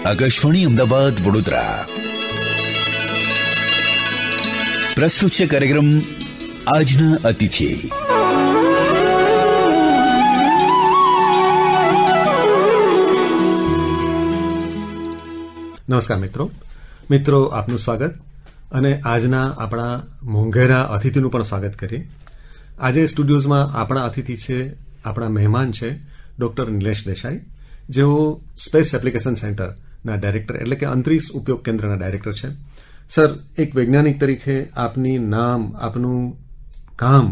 આકાશવાણી અમદાવાદ વડોદરા પ્રસ્તુત છે કાર્યક્રમ આજના અતિથિ. નમસ્કાર મિત્રો, આપનું સ્વાગત અને આજના આપણા મોંઘેરા અતિથિનું પણ સ્વાગત કરીએ. આજે સ્ટુડિયોઝમાં આપણા અતિથિ છે, આપણા મહેમાન છે ડોક્ટર નિલેશ દેસાઈ, જેઓ સ્પેસ એપ્લિકેશન સેન્ટરના ડાયરેક્ટર એટલે કે અંતરિક્ષ ઉપયોગ કેન્દ્રના ડાયરેક્ટર છે. સર, એક વૈજ્ઞાનિક તરીકે આપની નામ, આપનું કામ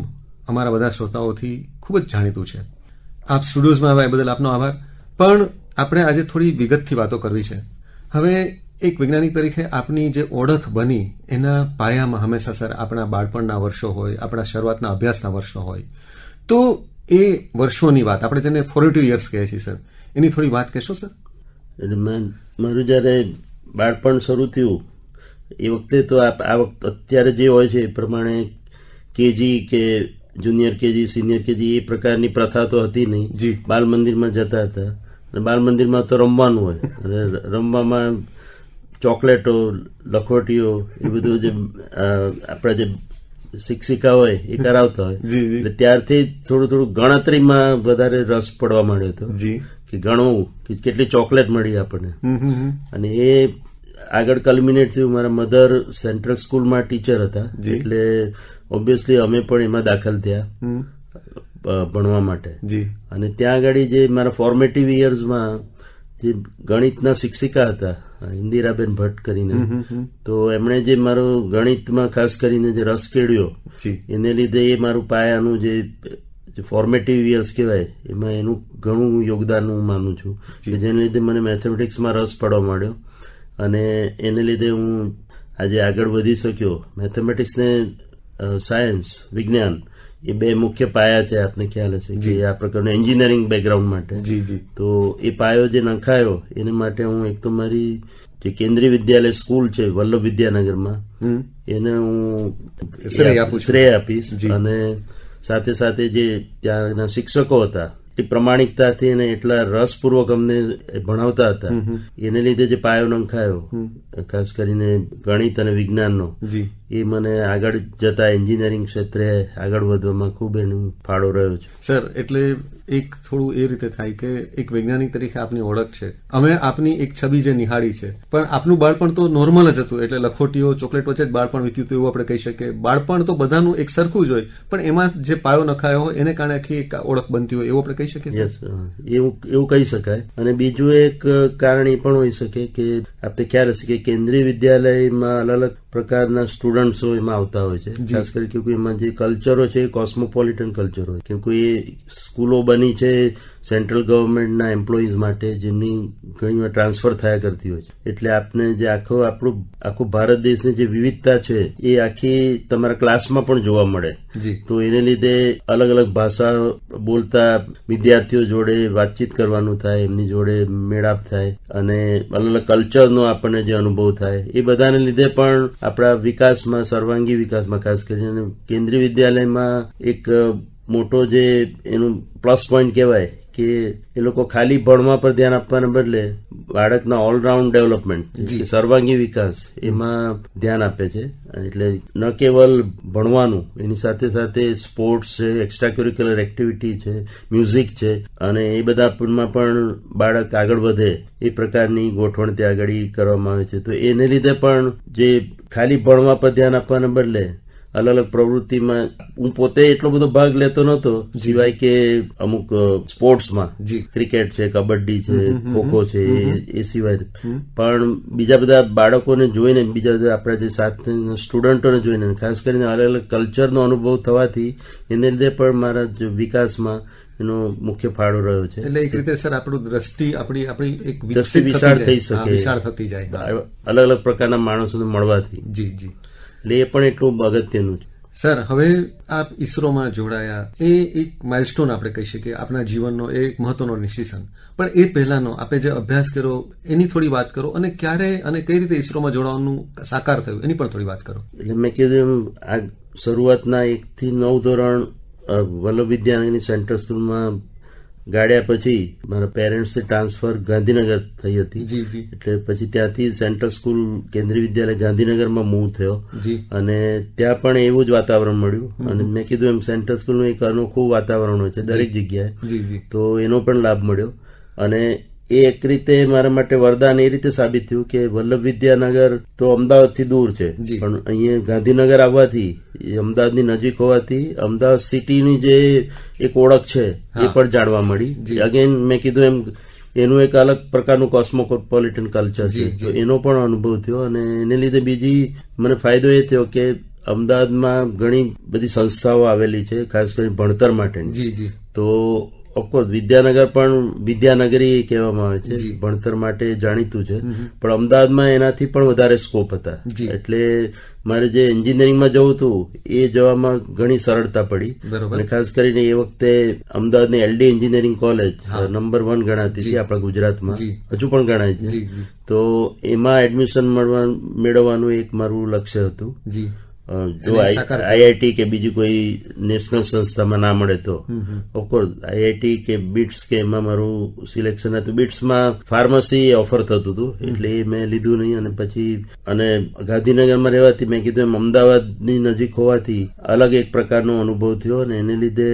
અમારા બધા શ્રોતાઓથી ખૂબ જ જાણીતું છે. આપ સ્ટુડિયોઝમાં આવ્યા એ બદલ આપનો આભાર. પણ આપણે આજે થોડી વિગતથી વાતો કરવી છે. હવે એક વૈજ્ઞાનિક તરીકે આપની જે ઓળખ બની એના પાયામાં હંમેશા સર આપણા બાળપણના વર્ષો હોય, આપણા શરૂઆતના અભ્યાસના વર્ષો હોય, તો એ વર્ષોની વાત આપણે જેને ફોર્મેટિવ યર્સ કહીએ છીએ સર, એની થોડી વાત કહેશો સર? એટલે મારું જયારે બાળપણ શરૂ થયું એ વખતે તો આ વખતે અત્યારે જે હોય છે એ પ્રમાણે કેજી કે જુનિયર કેજી, સિનિયર કેજી એ પ્રકારની પ્રથા તો હતી નહીં. બાલ મંદિરમાં જતા હતા અને બાલ મંદિરમાં તો રમવાનું હોય અને રમવામાં ચોકલેટો, લખોટીઓ એ બધું જે આપણા જે શિક્ષિકા હોય એ કરાવતા હોય. એટલે ત્યારથી થોડું ગણતરીમાં વધારે રસ પડવા માંડ્યો હતો કે ગણવું કે કેટલી ચોકલેટ મળી આપણને. અને એ આગળ કલ્મિનેટ થયું. મારા મધર સેન્ટ્રલ સ્કૂલમાં ટીચર હતા, એટલે ઓબ્વિયસલી અમે પણ એમાં દાખલ થયા ભણવા માટે. અને ત્યાં આગળ જે મારા ફોર્મેટિવ યર્સમાં જે ગણિતના શિક્ષિકા હતા ઇન્દિરાબેન ભટ્ટ કરીને, તો એમણે જે મારો ગણિતમાં ખાસ કરીને જે રસ કેળ્યો એને લીધે એ મારું પાયાનું જે ફોર્મેટિવ યર્સ કહેવાય એમાં એનું ઘણું યોગદાન હું માનું છું કે જેને લીધે મને મેથેમેટિક્સમાં રસ પડવા માંડ્યો અને એને લીધે હું આજે આગળ વધી શક્યો. મેથેમેટિક્સ ને સાયન્સ, વિજ્ઞાન એ બે મુખ્ય પાયા છે. આપને ખ્યાલ હશે કે આ પ્રકારનું એન્જિનિયરિંગ બેકગ્રાઉન્ડ માટે. તો એ પાયો જે નખાયો એને માટે હું એક તો મારી જે કેન્દ્રીય વિદ્યાલય સ્કૂલ છે વલ્લભ વિદ્યાનગરમાં એને હું શ્રેય આપીશ. અને સાથે સાથે જે ત્યાંના શિક્ષકો હતા એ પ્રમાણિકતાથી અને એટલા રસપૂર્વક અમને ભણાવતા હતા એને લીધે જે પાયો નંખાયો ખાસ કરીને ગણિત અને વિજ્ઞાનનો, એ મને આગળ જતા એન્જિનિયરિંગ ક્ષેત્રે આગળ વધવામાં ખૂબ એનો ફાળો રહ્યો છે. સર, એટલે એક થોડું એ રીતે થાય કે એક વૈજ્ઞાનિક તરીકે આપની ઓળખ છે, અમે આપની એક છબી જે નિહાળી છે, પણ આપનું બાળપણ તો નોર્મલ જ હતું, એટલે લખોટીઓ, ચોકલેટ વચ્ચે જ બાળપણ વીત્યું હતું એવું આપણે કહી શકીએ. બાળપણ તો બધાનું એક સરખું જ હોય, પણ એમાં જે પાયો નખાયો હોય એને કારણે આખી એક ઓળખ બનતી હોય એવું આપણે કહી શકીએ. એવું કહી શકાય. અને બીજું એક કારણ એ પણ હોઈ શકે કે આપણે ખ્યાલ હશે કે કેન્દ્રીય વિદ્યાલયમાં અલગ અલગ પ્રકારના સ્ટુડન્ટ્સો એમાં આવતા હોય છે. ખાસ કરી કે એમાં જે કલ્ચરો છે એ કોસ્મોપોલિટન કલ્ચર હોય, કેમ કે એ સ્કૂલો બની છે સેન્ટ્રલ ગવર્મેન્ટના એમ્પ્લોઈઝ માટે, જેમની ઘણી વાર ટ્રાન્સફર થયા કરતી હોય છે. એટલે આપને જે આખું ભારત દેશની જે વિવિધતા છે એ આખી તમારા ક્લાસમાં પણ જોવા મળે. તો એને લીધે અલગ અલગ ભાષા બોલતા વિદ્યાર્થીઓ જોડે વાતચીત કરવાનું થાય, એમની જોડે મેળાપ થાય અને અલગ અલગ કલ્ચરનો આપણને જે અનુભવ થાય એ બધાને લીધે પણ આપણા વિકાસમાં, સર્વાંગી વિકાસમાં, ખાસ કરીને કેન્દ્રીય વિદ્યાલયમાં એક મોટો જે એનું પ્લસ પોઈન્ટ કહેવાય કે એ લોકો ખાલી ભણવા પર ધ્યાન આપવાના બદલે બાળકના ઓલરાઉન્ડ ડેવલપમેન્ટ, સર્વાંગી વિકાસ એમાં ધ્યાન આપે છે. એટલે ન કેવલ ભણવાનું, એની સાથે સાથે સ્પોર્ટ્સ છે, એક્સ્ટ્રા કરિક્યુલર એક્ટિવિટી છે, મ્યુઝિક છે, અને એ બધામાં પણ બાળક આગળ વધે એ પ્રકારની ગોઠવણ ત્યાં આગળ કરવામાં આવે છે. તો એને લીધે પણ જે ખાલી ભણવા પર ધ્યાન આપવાના બદલે અલગ અલગ પ્રવૃત્તિમાં હું પોતે એટલો બધો ભાગ લેતો નહોતો, સિવાય કે અમુક સ્પોર્ટ્સમાં, ક્રિકેટ છે, કબડ્ડી છે, ખોખો છે, એ સિવાય પણ બીજા બધા બાળકોને જોઈને, બીજા બધા આપણા જે સાથે સ્ટુડન્ટોને જોઈને, ખાસ કરીને અલગ અલગ કલ્ચરનો અનુભવ થવાથી એને લીધે પણ મારા વિકાસમાં એનો મુખ્ય ફાળો રહ્યો છે. એટલે એક રીતે સર આપણું દ્રષ્ટિ આપણી એક વિશાળ થઈ શકે, વિશાળ થતી જાય અલગ અલગ પ્રકારના માણસોને મળવાથી. એટલે એ પણ એટલું અગત્યનું છે. સર, હવે આપ ઇસરોમાં જોડાયા, એ એક માઇલસ્ટોન આપણે કહી શકીએ આપણા જીવનનો, એ એક મહત્વનો ડિસિઝન. પણ એ પહેલાનો આપે જે અભ્યાસ કર્યો એની થોડી વાત કરો, અને ક્યારે અને કઈ રીતે ઇસરોમાં જોડાવાનું સાકાર થયું એની પણ થોડી વાત કરો. એટલે મેં કીધું આ શરૂઆતના 1 થી 9 ધોરણ વલ્લભ વિદ્યાનગરની સેન્ટ્રલ સ્કૂલમાં ગાળ્યા પછી મારા પેરેન્ટ્સ ટ્રાન્સફર ગાંધીનગર થઈ હતી. જી જી. એટલે પછી ત્યાંથી સેન્ટ્રલ સ્કૂલ કેન્દ્રીય વિદ્યાલય ગાંધીનગરમાં મૂવ થયો. જી. અને ત્યાં પણ એવું જ વાતાવરણ મળ્યું. અને મેં કીધું એમ સેન્ટ્રલ સ્કૂલનું એક અનોખું વાતાવરણ હોય છે દરેક જગ્યાએ. જી જી. તો એનો પણ લાભ મળ્યો. અને એ એક રીતે મારા માટે વરદાન એ રીતે સાબિત થયું કે વલ્લભ વિદ્યાનગર તો અમદાવાદથી દૂર છે, પણ અહીંયા ગાંધીનગર આવવાથી, અમદાવાદની નજીક હોવાથી અમદાવાદ સિટીની જે એક ઓળખ છે એ પણ જાણવા મળી. અગેન મેં કીધું એમ એનું એક અલગ પ્રકારનું કોસ્મોપોલિટન કલ્ચર છે, તો એનો પણ અનુભવ થયો. અને એને લીધે બીજી મને ફાયદો એ થયો કે અમદાવાદમાં ઘણી બધી સંસ્થાઓ આવેલી છે ખાસ કરીને ભણતર માટેની. તો ઓફકોર્સ વિદ્યાનગર પણ વિદ્યાનગરી કહેવામાં આવે છે, ભણતર માટે જાણીતું છે, પણ અમદાવાદમાં એનાથી પણ વધારે સ્કોપ હતા. એટલે મારે જે એન્જિનિયરિંગમાં જવું હતું એ જવામાં ઘણી સરળતા પડી. અને ખાસ કરીને એ વખતે અમદાવાદની LD એન્જિનિયરિંગ કોલેજ નંબર 1 ગણાતી હતી આપણા ગુજરાતમાં, હજુ પણ ગણાય છે. તો એમાં એડમિશન મેળવવાનું એક મારું લક્ષ્ય હતું. જો IIT કે બીજી કોઈ નેશનલ સંસ્થામાં ના મળે તો ઓફકોર્સ IIT કે BITS કે એમાં મારું સિલેક્શન હતું. BITSમાં ફાર્મસી ઓફર થતું હતું, એટલે એ મેં લીધું નહીં. અને પછી અને ગાંધીનગરમાં રહેવાથી મેં કીધું એમ અમદાવાદની નજીક હોવાથી અલગ એક પ્રકારનો અનુભવ થયો. અને એને લીધે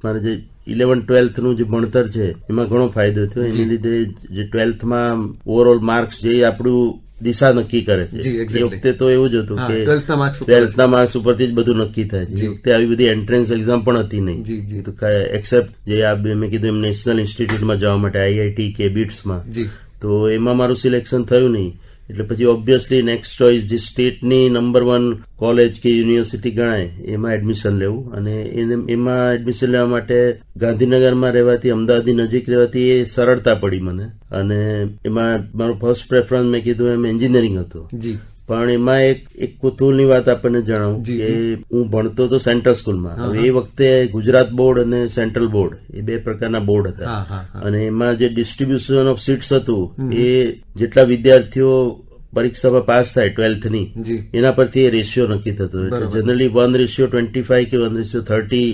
મારે જે 11th-12th નું જે ભણતર છે એમાં ઘણો ફાયદો થયો. એને લીધે જે 12thમાં ઓવરઓલ માર્ક્સ જે આપણું દિશા નક્કી કરે છે. એ વખતે તો એવું જ હતું કે 12thના માર્ક્સ ઉપરથી જ બધું નક્કી થાય છે. એ વખતે આવી બધી એન્ટ્રન્સ એક્ઝામ પણ હતી નહીં, એક્સેપ્ટ જે મેં કીધું એમ નેશનલ ઇન્સ્ટિટ્યૂટમાં જવા માટે IIT કે BITSમાં. તો એમાં મારું સિલેક્શન થયું નહીં. એટલે પછી ઓબ્વિયસલી નેક્સ્ટ ચોઇસ જે સ્ટેટની નંબર 1 કોલેજ કે યુનિવર્સિટી ગણાય એમાં એડમિશન લેવું. અને એમાં એડમિશન લેવા માટે ગાંધીનગરમાં રહેવાથી, અમદાવાદની નજીક રહેવાથી એ સરળતા પડી મને. અને એમાં મારું ફર્સ્ટ પ્રેફરન્સ મેં કીધું એમ એન્જિનિયરિંગ હતું. પણ એમાં એક કુતૂહલની વાત આપણને જણાવું કે હું ભણતો તો સેન્ટ્રલ સ્કૂલમાં. હવે એ વખતે ગુજરાત બોર્ડ અને સેન્ટ્રલ બોર્ડ એ બે પ્રકારના બોર્ડ હતા. અને એમાં જે ડિસ્ટ્રીબ્યુશન ઓફ સીટ્સ હતું એ જેટલા વિદ્યાર્થીઓ પરીક્ષામાં પાસ થાય 12thની એના પરથી એ રેશિયો નક્કી થતો. એટલે જનરલી 1:25 કે 1:30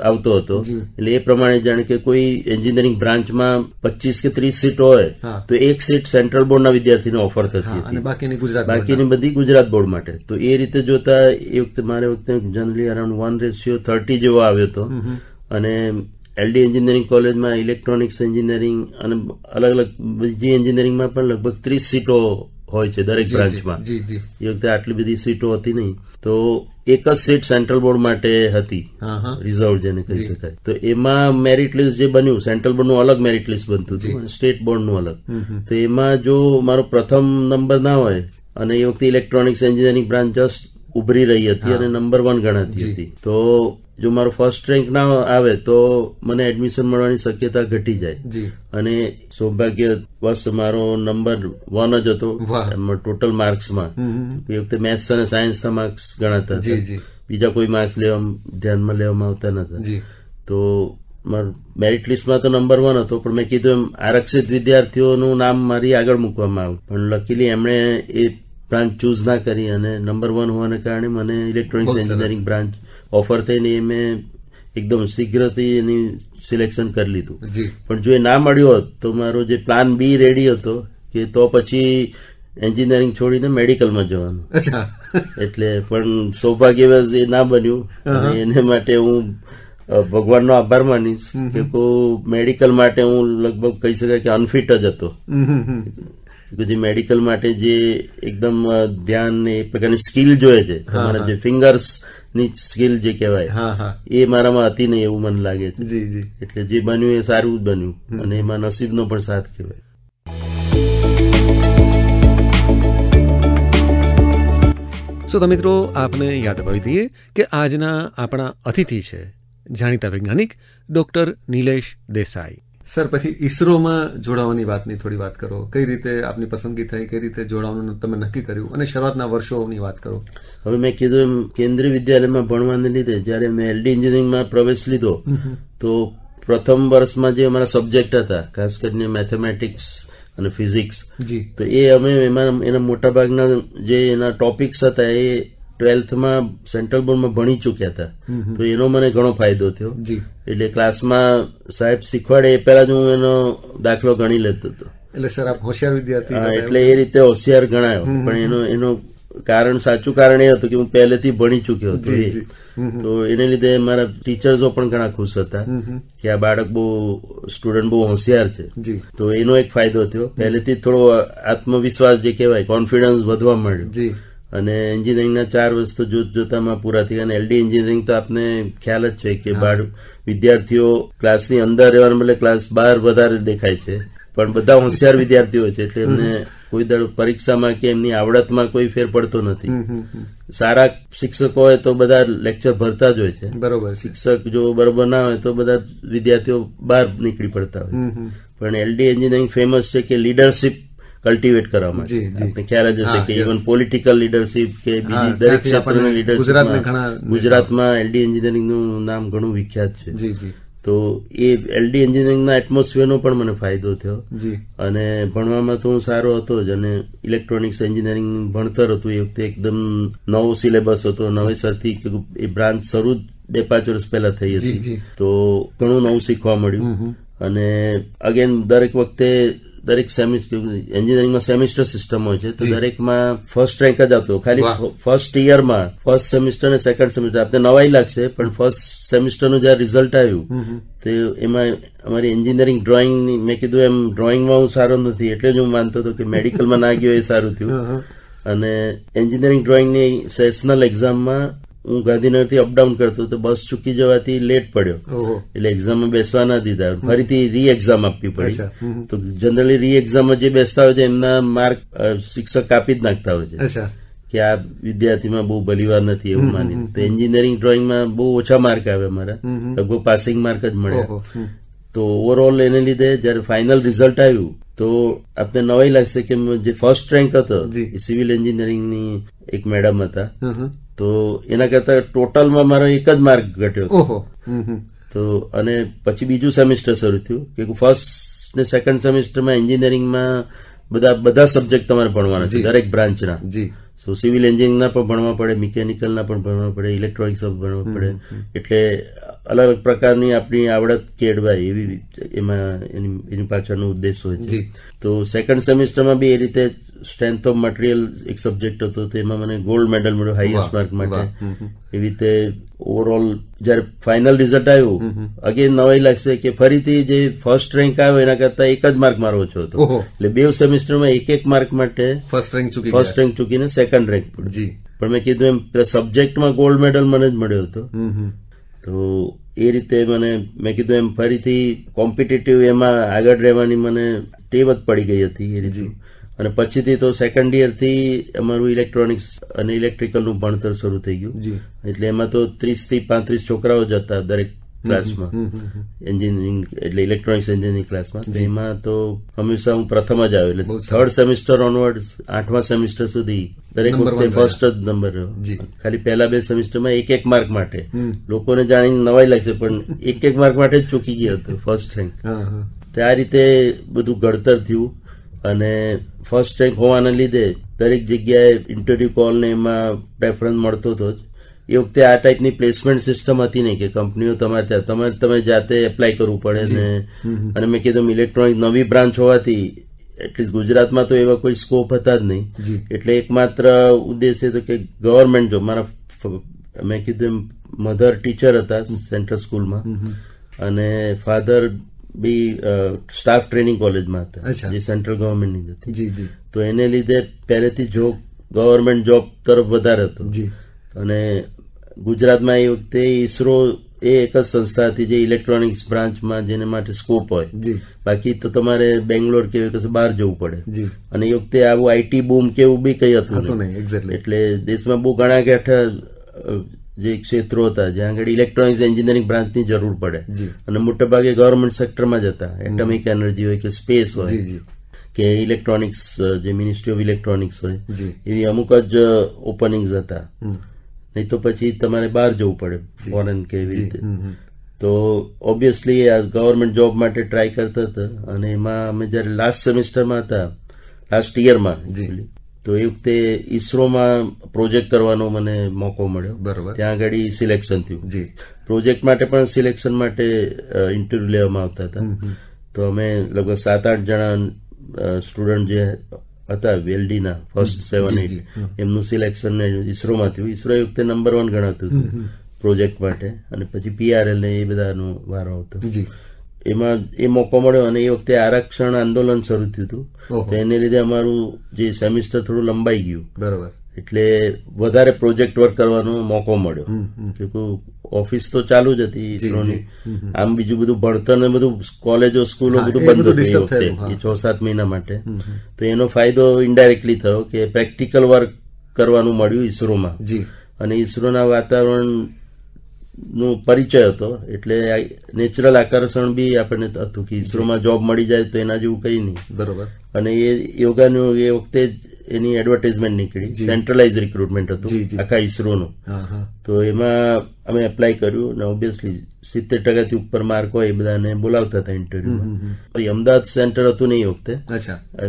આવતો હતો. એટલે એ પ્રમાણે જાણે કે કોઈ એન્જિનિયરિંગ બ્રાન્ચમાં 25 કે 30 સીટ હોય તો એક સીટ સેન્ટ્રલ બોર્ડના વિદ્યાર્થીને ઓફર થતી હતી, બાકીની બધી ગુજરાત બોર્ડ માટે. તો એ રીતે જોતા એ વખતે મારે જનરલી અરાઉન્ડ 1:30 જેવો આવ્યો હતો. અને LD એન્જિનિયરિંગ કોલેજમાં ઇલેક્ટ્રોનિક્સ એન્જિનિયરિંગ અને અલગ અલગ બીજી એન્જિનિયરિંગમાં પણ લગભગ 30 સીટો હોય છે દરેક બ્રાન્ચમાં. એ વખતે આટલી બધી સીટો હતી નહીં. તો એક જ સીટ સેન્ટ્રલ બોર્ડ માટે હતી, રિઝર્વ જેને કહી શકાય. તો એમાં મેરિટ લિસ્ટ જે બન્યું, સેન્ટ્રલ બોર્ડનું અલગ મેરિટ લિસ્ટ બનતું હતું, સ્ટેટ બોર્ડનું અલગ. તો એમાં જો મારો પ્રથમ નંબર ના હોય, અને એ વખતે ઇલેક્ટ્રોનિક્સ એન્જિનિયરિંગ બ્રાન્ચ જસ્ટ ઉભરી રહી હતી અને નંબર 1 ગણાતી હતી, તો જો મારો ફર્સ્ટ રેન્ક ના આવે તો મને એડમિશન મળવાની શક્યતા ઘટી જાય. અને સૌભાગ્યવશ મારો નંબર 1 જ હતો ટોટલ માર્ક્સમાં. એ વખતે મેથ્સ અને સાયન્સના માર્ક્સ ગણાતા હતા, બીજા કોઈ માર્ક્સ ધ્યાનમાં લેવામાં આવતા નતા. તો મેરિટ લિસ્ટમાં તો નંબર 1 હતો, પણ મેં કીધું એમ આરક્ષિત વિદ્યાર્થીઓનું નામ મારી આગળ મૂકવામાં આવ્યું. પણ લકીલી એમણે એ બ્રાન્ચ ચૂઝ ના કરી અને નંબર 1 હોવાને કારણે મને ઇલેક્ટ્રોનિક્સ એન્જિનિયરિંગ બ્રાન્ચ ઓફર થઈને મેં એકદમ શીઘ્રથી એની સિલેક્શન કરી લીધું. પણ જો એ ના મળ્યું હોત તો મારો જે પ્લાન B રેડી હતો કે તો પછી એન્જિનિયરિંગ છોડીને મેડિકલમાં જવાનું. એટલે પણ સૌભાગ્યવશ એ ના બન્યું. એને માટે હું ભગવાનનો આભાર માનીશ કે મેડિકલ માટે હું લગભગ કહી શકાય કે અનફિટ જ હતો. જે મેડિકલ માટે જે એકદમ ધ્યાન એ પ્રકારની સ્કિલ જોઈએ છે, તમારા જે ફિંગર્સ ની સ્કિલ જે કહેવાય એ મારામાં હતી નહીં એવું મને લાગે છે. એટલે જે બન્યું એ સારું જ બન્યું, અને એમાં નસીબનો પણ સાથ કહેવાય. તો મિત્રો, આપને યાદ અપાવી દઈએ કે આજના આપણા અતિથિ છે જાણીતા વૈજ્ઞાનિક ડોક્ટર નિલેશ દેસાઈ. સર, પછી ઈસરોમાં જોડાવાની વાતની થોડી વાત કરો. કઈ રીતે આપની પસંદગી થઈ, કઈ રીતે જોડાવાનું તમે નક્કી કર્યું, અને શરૂઆતના વર્ષોની વાત કરો. હવે મેં કીધું એમ કેન્દ્રીય વિદ્યાલયમાં ભણવાને લીધે જયારે મેં LD એન્જિનિયરિંગમાં પ્રવેશ લીધો તો પ્રથમ વર્ષમાં જે અમારા સબ્જેક્ટ હતા, ખાસ કરીને મેથેમેટિક્સ અને ફિઝિક્સ, તો એ અમે એના મોટા ભાગના જે એના ટોપિક્સ હતા એ 12th સેન્ટ્રલ બોર્ડમાં ભણી ચૂક્યા હતા, તો એનો મને ઘણો ફાયદો થયો. એટલે ક્લાસમાં સાહેબ શીખવાડે એ પહેલા જ હું એનો દાખલો ગણી લેતો હતો. એટલે સર આપ હોશિયાર વિદ્યાર્થી? એટલે એ રીતે હોશિયાર ગણાયો, પણ એનો સાચું કારણ એ હતું કે હું પહેલેથી ભણી ચૂક્યો હતો. તો એને લીધે મારા ટીચર્સો પણ ઘણા ખુશ હતા કે આ બાળક સ્ટુડન્ટ બહુ હોશિયાર છે. તો એનો એક ફાયદો થયો. પહેલેથી થોડો આત્મવિશ્વાસ જે કહેવાય, કોન્ફિડન્સ વધવા માંડ્યો. અને એન્જિનિયરિંગના 4 વર્ષ તો જોતામાં પૂરા થઈ. અને એલડી એન્જિનિયરિંગ તો આપને ખ્યાલ જ છે કે વિદ્યાર્થીઓ ક્લાસની અંદર રહેવાના બદલે ક્લાસ બહાર વધારે દેખાય છે, પણ બધા હોશિયાર વિદ્યાર્થીઓ છે. એટલે એમને કોઈ દાડો પરીક્ષામાં કે એમની આવડતમાં કોઈ ફેર પડતો નથી. સારા શિક્ષકો હોય તો બધા લેક્ચર ભરતા જ હોય છે. બરોબર. શિક્ષક જો બરોબર ના હોય તો બધા વિદ્યાર્થીઓ બહાર નીકળી પડતા હોય. પણ એલડી એન્જિનિયરિંગ ફેમસ છે કે લીડરશીપ કલ્ટિવેટ કરવામાં. આપને ખ્યાલ જ હશે કે ઇવન પોલિટિકલ લીડરશીપ કે બીજી દરેક ક્ષેત્રની લીડરશીપ ગુજરાતમાં એલડી એન્જિનિયરિંગનું નામ ઘણું વિખ્યાત છે. તો એ એલડી એન્જિનિયરિંગના એટમોસ્ફિયરનો પણ મને ફાયદો થયો. અને ભણવામાં તો હું સારો હતો જ. અને ઇલેક્ટ્રોનિક્સ એન્જિનિયરિંગ ભણતર હતું એ વખતે, એકદમ નવો સિલેબસ હતો. નવેસરથી એ બ્રાન્ચ શરૂ 2-5 વર્ષ પહેલા થઈ હતી. તો ઘણું નવું શીખવા મળ્યું. અને અગેન દરેક વખતે દરેક એન્જિનિયરિંગમાં સેમિસ્ટર સિસ્ટમ હોય છે, તો દરેકમાં ફર્સ્ટ રેન્ક જ આવતો. ખાલી ફર્સ્ટ યરમાં ફર્સ્ટ સેમિસ્ટર અને સેકન્ડ સેમિસ્ટર આપને નવાઈ લાગશે, પણ ફર્સ્ટ સેમિસ્ટરનું જયારે રિઝલ્ટ આવ્યું તો એમાં અમારી એન્જિનિયરિંગ ડ્રોઈંગની, મેં કીધું એમ ડ્રોઈંગમાં હું સારો નથી, એટલે જ હું માનતો હતો કે મેડિકલમાં ના ગયો એ સારું થયું. અને એન્જિનિયરિંગ ડ્રોઈંગની સેશનલ એક્ઝામમાં હું ગાંધીનગરથી અપડાઉન કરતો તો બસ ચૂકી જવાથી લેટ પડ્યો, એટલે એક્ઝામમાં બેસવા ના દીધા. ફરીથી રી એક્ઝામ આપવી પડી. તો જનરલી રી એક્ઝામમાં જે બેસતા હોય છે એમના માર્ક શિક્ષક કાપી જ નાખતા હોય છે કે આ વિદ્યાર્થીમાં બહુ ભલીવાર નથી એવું માનીને. તો એન્જિનિયરિંગ ડ્રોઈંગમાં બહુ ઓછા માર્ક આવે મારા, લગભગ પાસિંગ માર્ક જ મળ્યા. તો ઓવરઓલ એને લીધે જયારે ફાઇનલ રિઝલ્ટ આવ્યું તો આપને નવાઈ લાગશે કે જે ફર્સ્ટ રેન્ક હતો એ સિવિલ એન્જિનિયરિંગની એક મેડમ હતા. તો એના કરતા ટોટલમાં મારો એક જ માર્ક ઘટ્યો હતો. તો અને પછી બીજું સેમિસ્ટર શરૂ થયું કે ફર્સ્ટ ને સેકન્ડ સેમિસ્ટરમાં એન્જિનિયરિંગમાં બધા સબ્જેક્ટ તમારે ભણવાના છે દરેક બ્રાન્ચના. સો સિવિલ એન્જિનિયરિંગના પણ ભણવા પડે, મિકેનિકલના પણ ભણવા પડે, ઇલેક્ટ્રોનિક્સ ભણવા પડે. એટલે અલગ અલગ પ્રકારની આપણી આવડત કેળવાય એવી એમાં એની પાછળનો ઉદ્દેશ હોય છે. તો સેકન્ડ સેમિસ્ટરમાં બી એ રીતે સ્ટ્રેન્થ ઓફ મટીરિયલ એક સબ્જેક્ટ હતો, તો એમાં મને ગોલ્ડ મેડલ મળ્યો હાઈએસ્ટ માર્ક માટે. એવી રીતે ઓવરઓલ જયારે ફાઇનલ રિઝલ્ટ આવ્યું અગેન નવાઈ લાગશે કે ફરીથી જે ફર્સ્ટ રેન્ક આવ્યો એના કરતા એક જ માર્ક મારો ઓછો હતો. એટલે 2 સેમિસ્ટરમાં એક માર્ક માટે ફર્સ્ટ રેન્ક ચૂકીને સેકન્ડ રેન્ક પડ્યો. પણ મેં કીધું એમ સબ્જેક્ટમાં ગોલ્ડ મેડલ મને જ મળ્યો હતો. તો એ રીતે મેં કીધું એમ ફરીથી કોમ્પિટિટિવ એમાં આગળ રહેવાની મને ટેવ જ પડી ગઈ હતી એ રીતે. અને પછીથી તો સેકન્ડ યર થી અમારું ઇલેક્ટ્રોનિક્સ અને ઇલેક્ટ્રિકલનું ભણતર શરૂ થઈ ગયું. એટલે એમાં તો 30 થી 35 છોકરાઓ જ હતા દરેક ક્લાસમાં, એન્જિનિયરિંગ એટલે ઇલેક્ટ્રોનિક્સ એન્જિનિયરિંગ ક્લાસમાં. એમાં તો હંમેશા હું પ્રથમ જ આવ્યો. એટલે 3rd સેમિસ્ટર ઓનવર્ડ 8મા સેમિસ્ટર સુધી દરેક વખતે ફર્સ્ટ જ નંબર રહ્યો. ખાલી પહેલા 2 સેમિસ્ટરમાં એક માર્ક માટે લોકોને જાણીને નવાઈ લાગશે, પણ એક માર્ક માટે જ ચૂકી ગયો હતો ફર્સ્ટ રેન્ક. તો આ રીતે બધું ઘડતર થયું. અને ફર્સ્ટ રેન્ક હોવાના લીધે દરેક જગ્યાએ ઇન્ટરવ્યુ કોલ ને એમાં પ્રેફરન્સ મળતો હતો જ. એ વખતે આ ટાઈપની પ્લેસમેન્ટ સિસ્ટમ હતી નહીં કે કંપનીઓ તમે જાતે એપ્લાય કરવું પડે ને. અને મેં કીધું ઇલેક્ટ્રોનિક નવી બ્રાન્ચ હોવાથી એટલીસ્ટ ગુજરાતમાં તો એવા કોઈ સ્કોપ હતા જ નહીં. એટલે એકમાત્ર ઉદ્દેશ હતો કે ગવર્મેન્ટ જોબ. મારા મેં કીધું મધર ટીચર હતા સેન્ટ્રલ સ્કૂલમાં અને ફાધર બી સ્ટાફ ટ્રેનિંગ કોલેજમાં હતા જે સેન્ટ્રલ ગવર્મેન્ટની હતી. તો એને લીધે પહેલેથી ગવર્મેન્ટ જોબ તરફ વધારે હતો. અને ગુજરાતમાં એ વખતે ઇસરો એ એક જ સંસ્થા હતી જે ઇલેક્ટ્રોનિક્સ બ્રાન્ચમાં જેને માટે સ્કોપ હોય. બાકી તો તમારે બેંગ્લોર કે કશે બહાર જવું પડે. અને એ વખતે આવું આઈટી બૂમ કે એવું બી કઈ હતું નહીં. એટલે દેશમાં બહુ ઘણા ગાંઠા જે ક્ષેત્રો હતા જ્યાં આગળ ઇલેક્ટ્રોનિક્સ એન્જિનિયરિંગ બ્રાન્ચની જરૂર પડે. અને મોટાભાગે ગવર્મેન્ટ સેક્ટરમાં જ હતા. એટમિક એનર્જી હોય કે સ્પેસ હોય કે ઇલેક્ટ્રોનિક્સ જે મિનિસ્ટ્રી ઓફ ઇલેક્ટ્રોનિક્સ હોય એવી અમુક જ ઓપનિંગ્સ હતા. નહીં તો પછી તમારે બહાર જવું પડે ફોરેન કે એવી રીતે. તો ઓબ્વિયસલી આ ગવર્મેન્ટ જોબ માટે ટ્રાય કરતા હતા. અને એમાં અમે જયારે લાસ્ટ સેમિસ્ટરમાં હતા, લાસ્ટ યરમાં તો એ વખતે ઈસરોમાં પ્રોજેક્ટ કરવાનો મને મોકો મળ્યો. બરોબર. ત્યાં આગળ સિલેક્શન થયું. જી. પ્રોજેક્ટ માટે પણ સિલેક્શન માટે ઇન્ટરવ્યુ લેવામાં આવતા હતા. તો અમે લગભગ 7-8 જણા સ્ટુડન્ટ જે હતા વેલ્ડીના ફર્સ્ટ 7-8 એમનું સિલેક્શન ઈસરોમાં થયું. ઈસરો એ વખતે નંબર 1 ગણાતું હતું પ્રોજેક્ટ માટે, અને પછી PRL ને એ બધાનો વારો આવતો. એમાં એ મોકો મળ્યો, અને એ વખતે આરક્ષણ આંદોલન શરૂ થયું હતું. તો એને લીધે અમારું જે સેમિસ્ટર થોડું લંબાઈ ગયું. બરોબર. એટલે વધારે પ્રોજેક્ટ વર્ક કરવાનો મોકો મળ્યો. કે ઓફિસ તો ચાલુ જ હતી ઈસરોની, આમ બીજું બધું ભણતર ને બધું કોલેજો સ્કૂલો બધું બંધ હતું એ 6-7 મહિના માટે. તો એનો ફાયદો ઇનડાયરેક્ટલી થયો કે પ્રેક્ટિકલ વર્ક કરવાનું મળ્યું ઈસરોમાં. અને ઈસરોના વાતાવરણ નો પરિચય હતો, એટલે નેચરલ આકર્ષણ બી આપણને હતું કે ઈસરોમાં જોબ મળી જાય તો એના જેવું કઈ નહીં. બરોબર. અને એ યોગાનું એ વખતે જ એની એડવર્ટાઇઝમેન્ટ નીકળી. સેન્ટ્રલાઇઝ રિક્રુટમેન્ટ હતું આખા ઈસરોનું. તો એમાં અમે એપ્લાય કર્યું, અને ઓબ્વિયસલી 70% ઉપર માર્ક હોય એ બધાને બોલાવતા હતા ઇન્ટરવ્યુમાં. અમદાવાદ સેન્ટર હતું નહીં એ વખતે,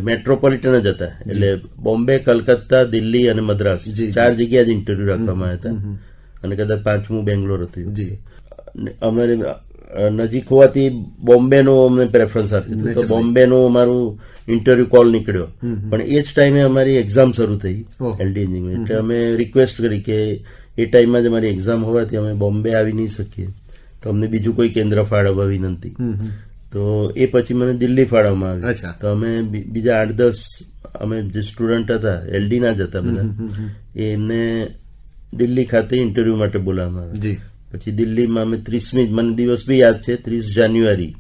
મેટ્રોપોલિટન જ હતા. એટલે બોમ્બે, કલકત્તા, દિલ્હી અને મદ્રાસ 4 જગ્યા જ ઇન્ટરવ્યુ રાખવામાં આવ્યા હતા. અને કદાચ 5મું બેંગ્લોર હતું. અમારે નજીક હોવાથી બોમ્બેનો અમને પ્રેફરન્સ આપ્યું હતું. તો બોમ્બેનું અમારું ઇન્ટરવ્યુ કોલ નીકળ્યો, પણ એ જ ટાઈમે અમારી એક્ઝામ શરૂ થઈ LD એન્જિનિયરિંગ. એટલે અમે રિક્વેસ્ટ કરી કે એ ટાઈમમાં જ અમારી એક્ઝામ હોવાથી અમે બોમ્બે આવી નહીં શકીએ, તો અમને બીજું કોઈ કેન્દ્ર ફાળવવા વિનંતી. તો એ પછી મને દિલ્હી ફાળવવામાં આવ્યું. તો અમે બીજા 8-10 અમે જે સ્ટુડન્ટ હતા LD ના જ હતા બધા, એમને દિલ્હી ખાતે ઇન્ટરવ્યુ માટે બોલાવવામાં આવ્યા. પછી દિલ્હીમાં અમે 30મી, મને દિવસ બી યાદ છે, 30 જાન્યુઆરી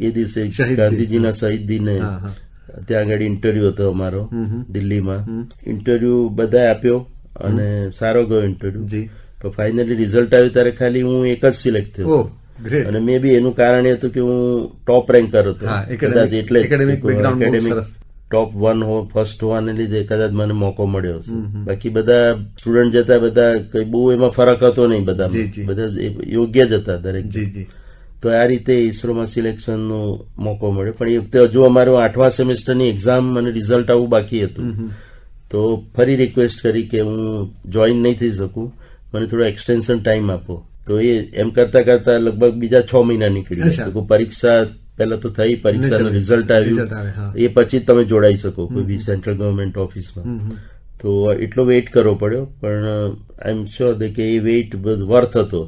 એ દિવસે ગાંધીજીના શહીદ દિને ત્યાં આગળ ઇન્ટરવ્યુ હતો અમારો દિલ્હીમાં. ઇન્ટરવ્યુ બધા આપ્યો અને સારો ગયો ઇન્ટરવ્યુ. તો ફાઇનલી રિઝલ્ટ આવ્યું ત્યારે ખાલી હું એક જ સિલેક્ટ થયો. અને મે બી એનું કારણ એ હતું કે હું ટોપ રેન્કર હતો કદાચ, એટલે એકેડેમિક ટોપ 1 હો, ફર્સ્ટ હોવાને લીધે કદાચ મને મોકો મળ્યો હશે. બાકી બધા સ્ટુડન્ટ જતા બધા કઈ બહુ એમાં ફરક હતો નહીં, બધા યોગ્ય જ હતા દરેક. તો આ રીતે ઈસરોમાં સિલેક્શનનો મોકો મળ્યો. પણ એ વખતે હજુ અમારું 8મા સેમેસ્ટરની એક્ઝામ અને રિઝલ્ટ આવવું બાકી હતું. તો ફરી રિક્વેસ્ટ કરી કે હું જોઈન નહીં થઈ શકું, મને થોડો એક્સટેન્શન ટાઈમ આપો. તો એ એમ કરતા કરતા લગભગ બીજા 6 મહિના નીકળી ગયા. પરીક્ષા પહેલા તો થઈ, પરીક્ષાનું રિઝલ્ટ આવ્યું, એ પછી તમે જોડાઈ શકો કોઈ બી સેન્ટ્રલ ગવર્મેન્ટ ઓફિસમાં. તો એટલો વેઇટ કરવો પડ્યો, પણ આઈ એમ શ્યોર કે એ વેઇટ વર્થ હતો.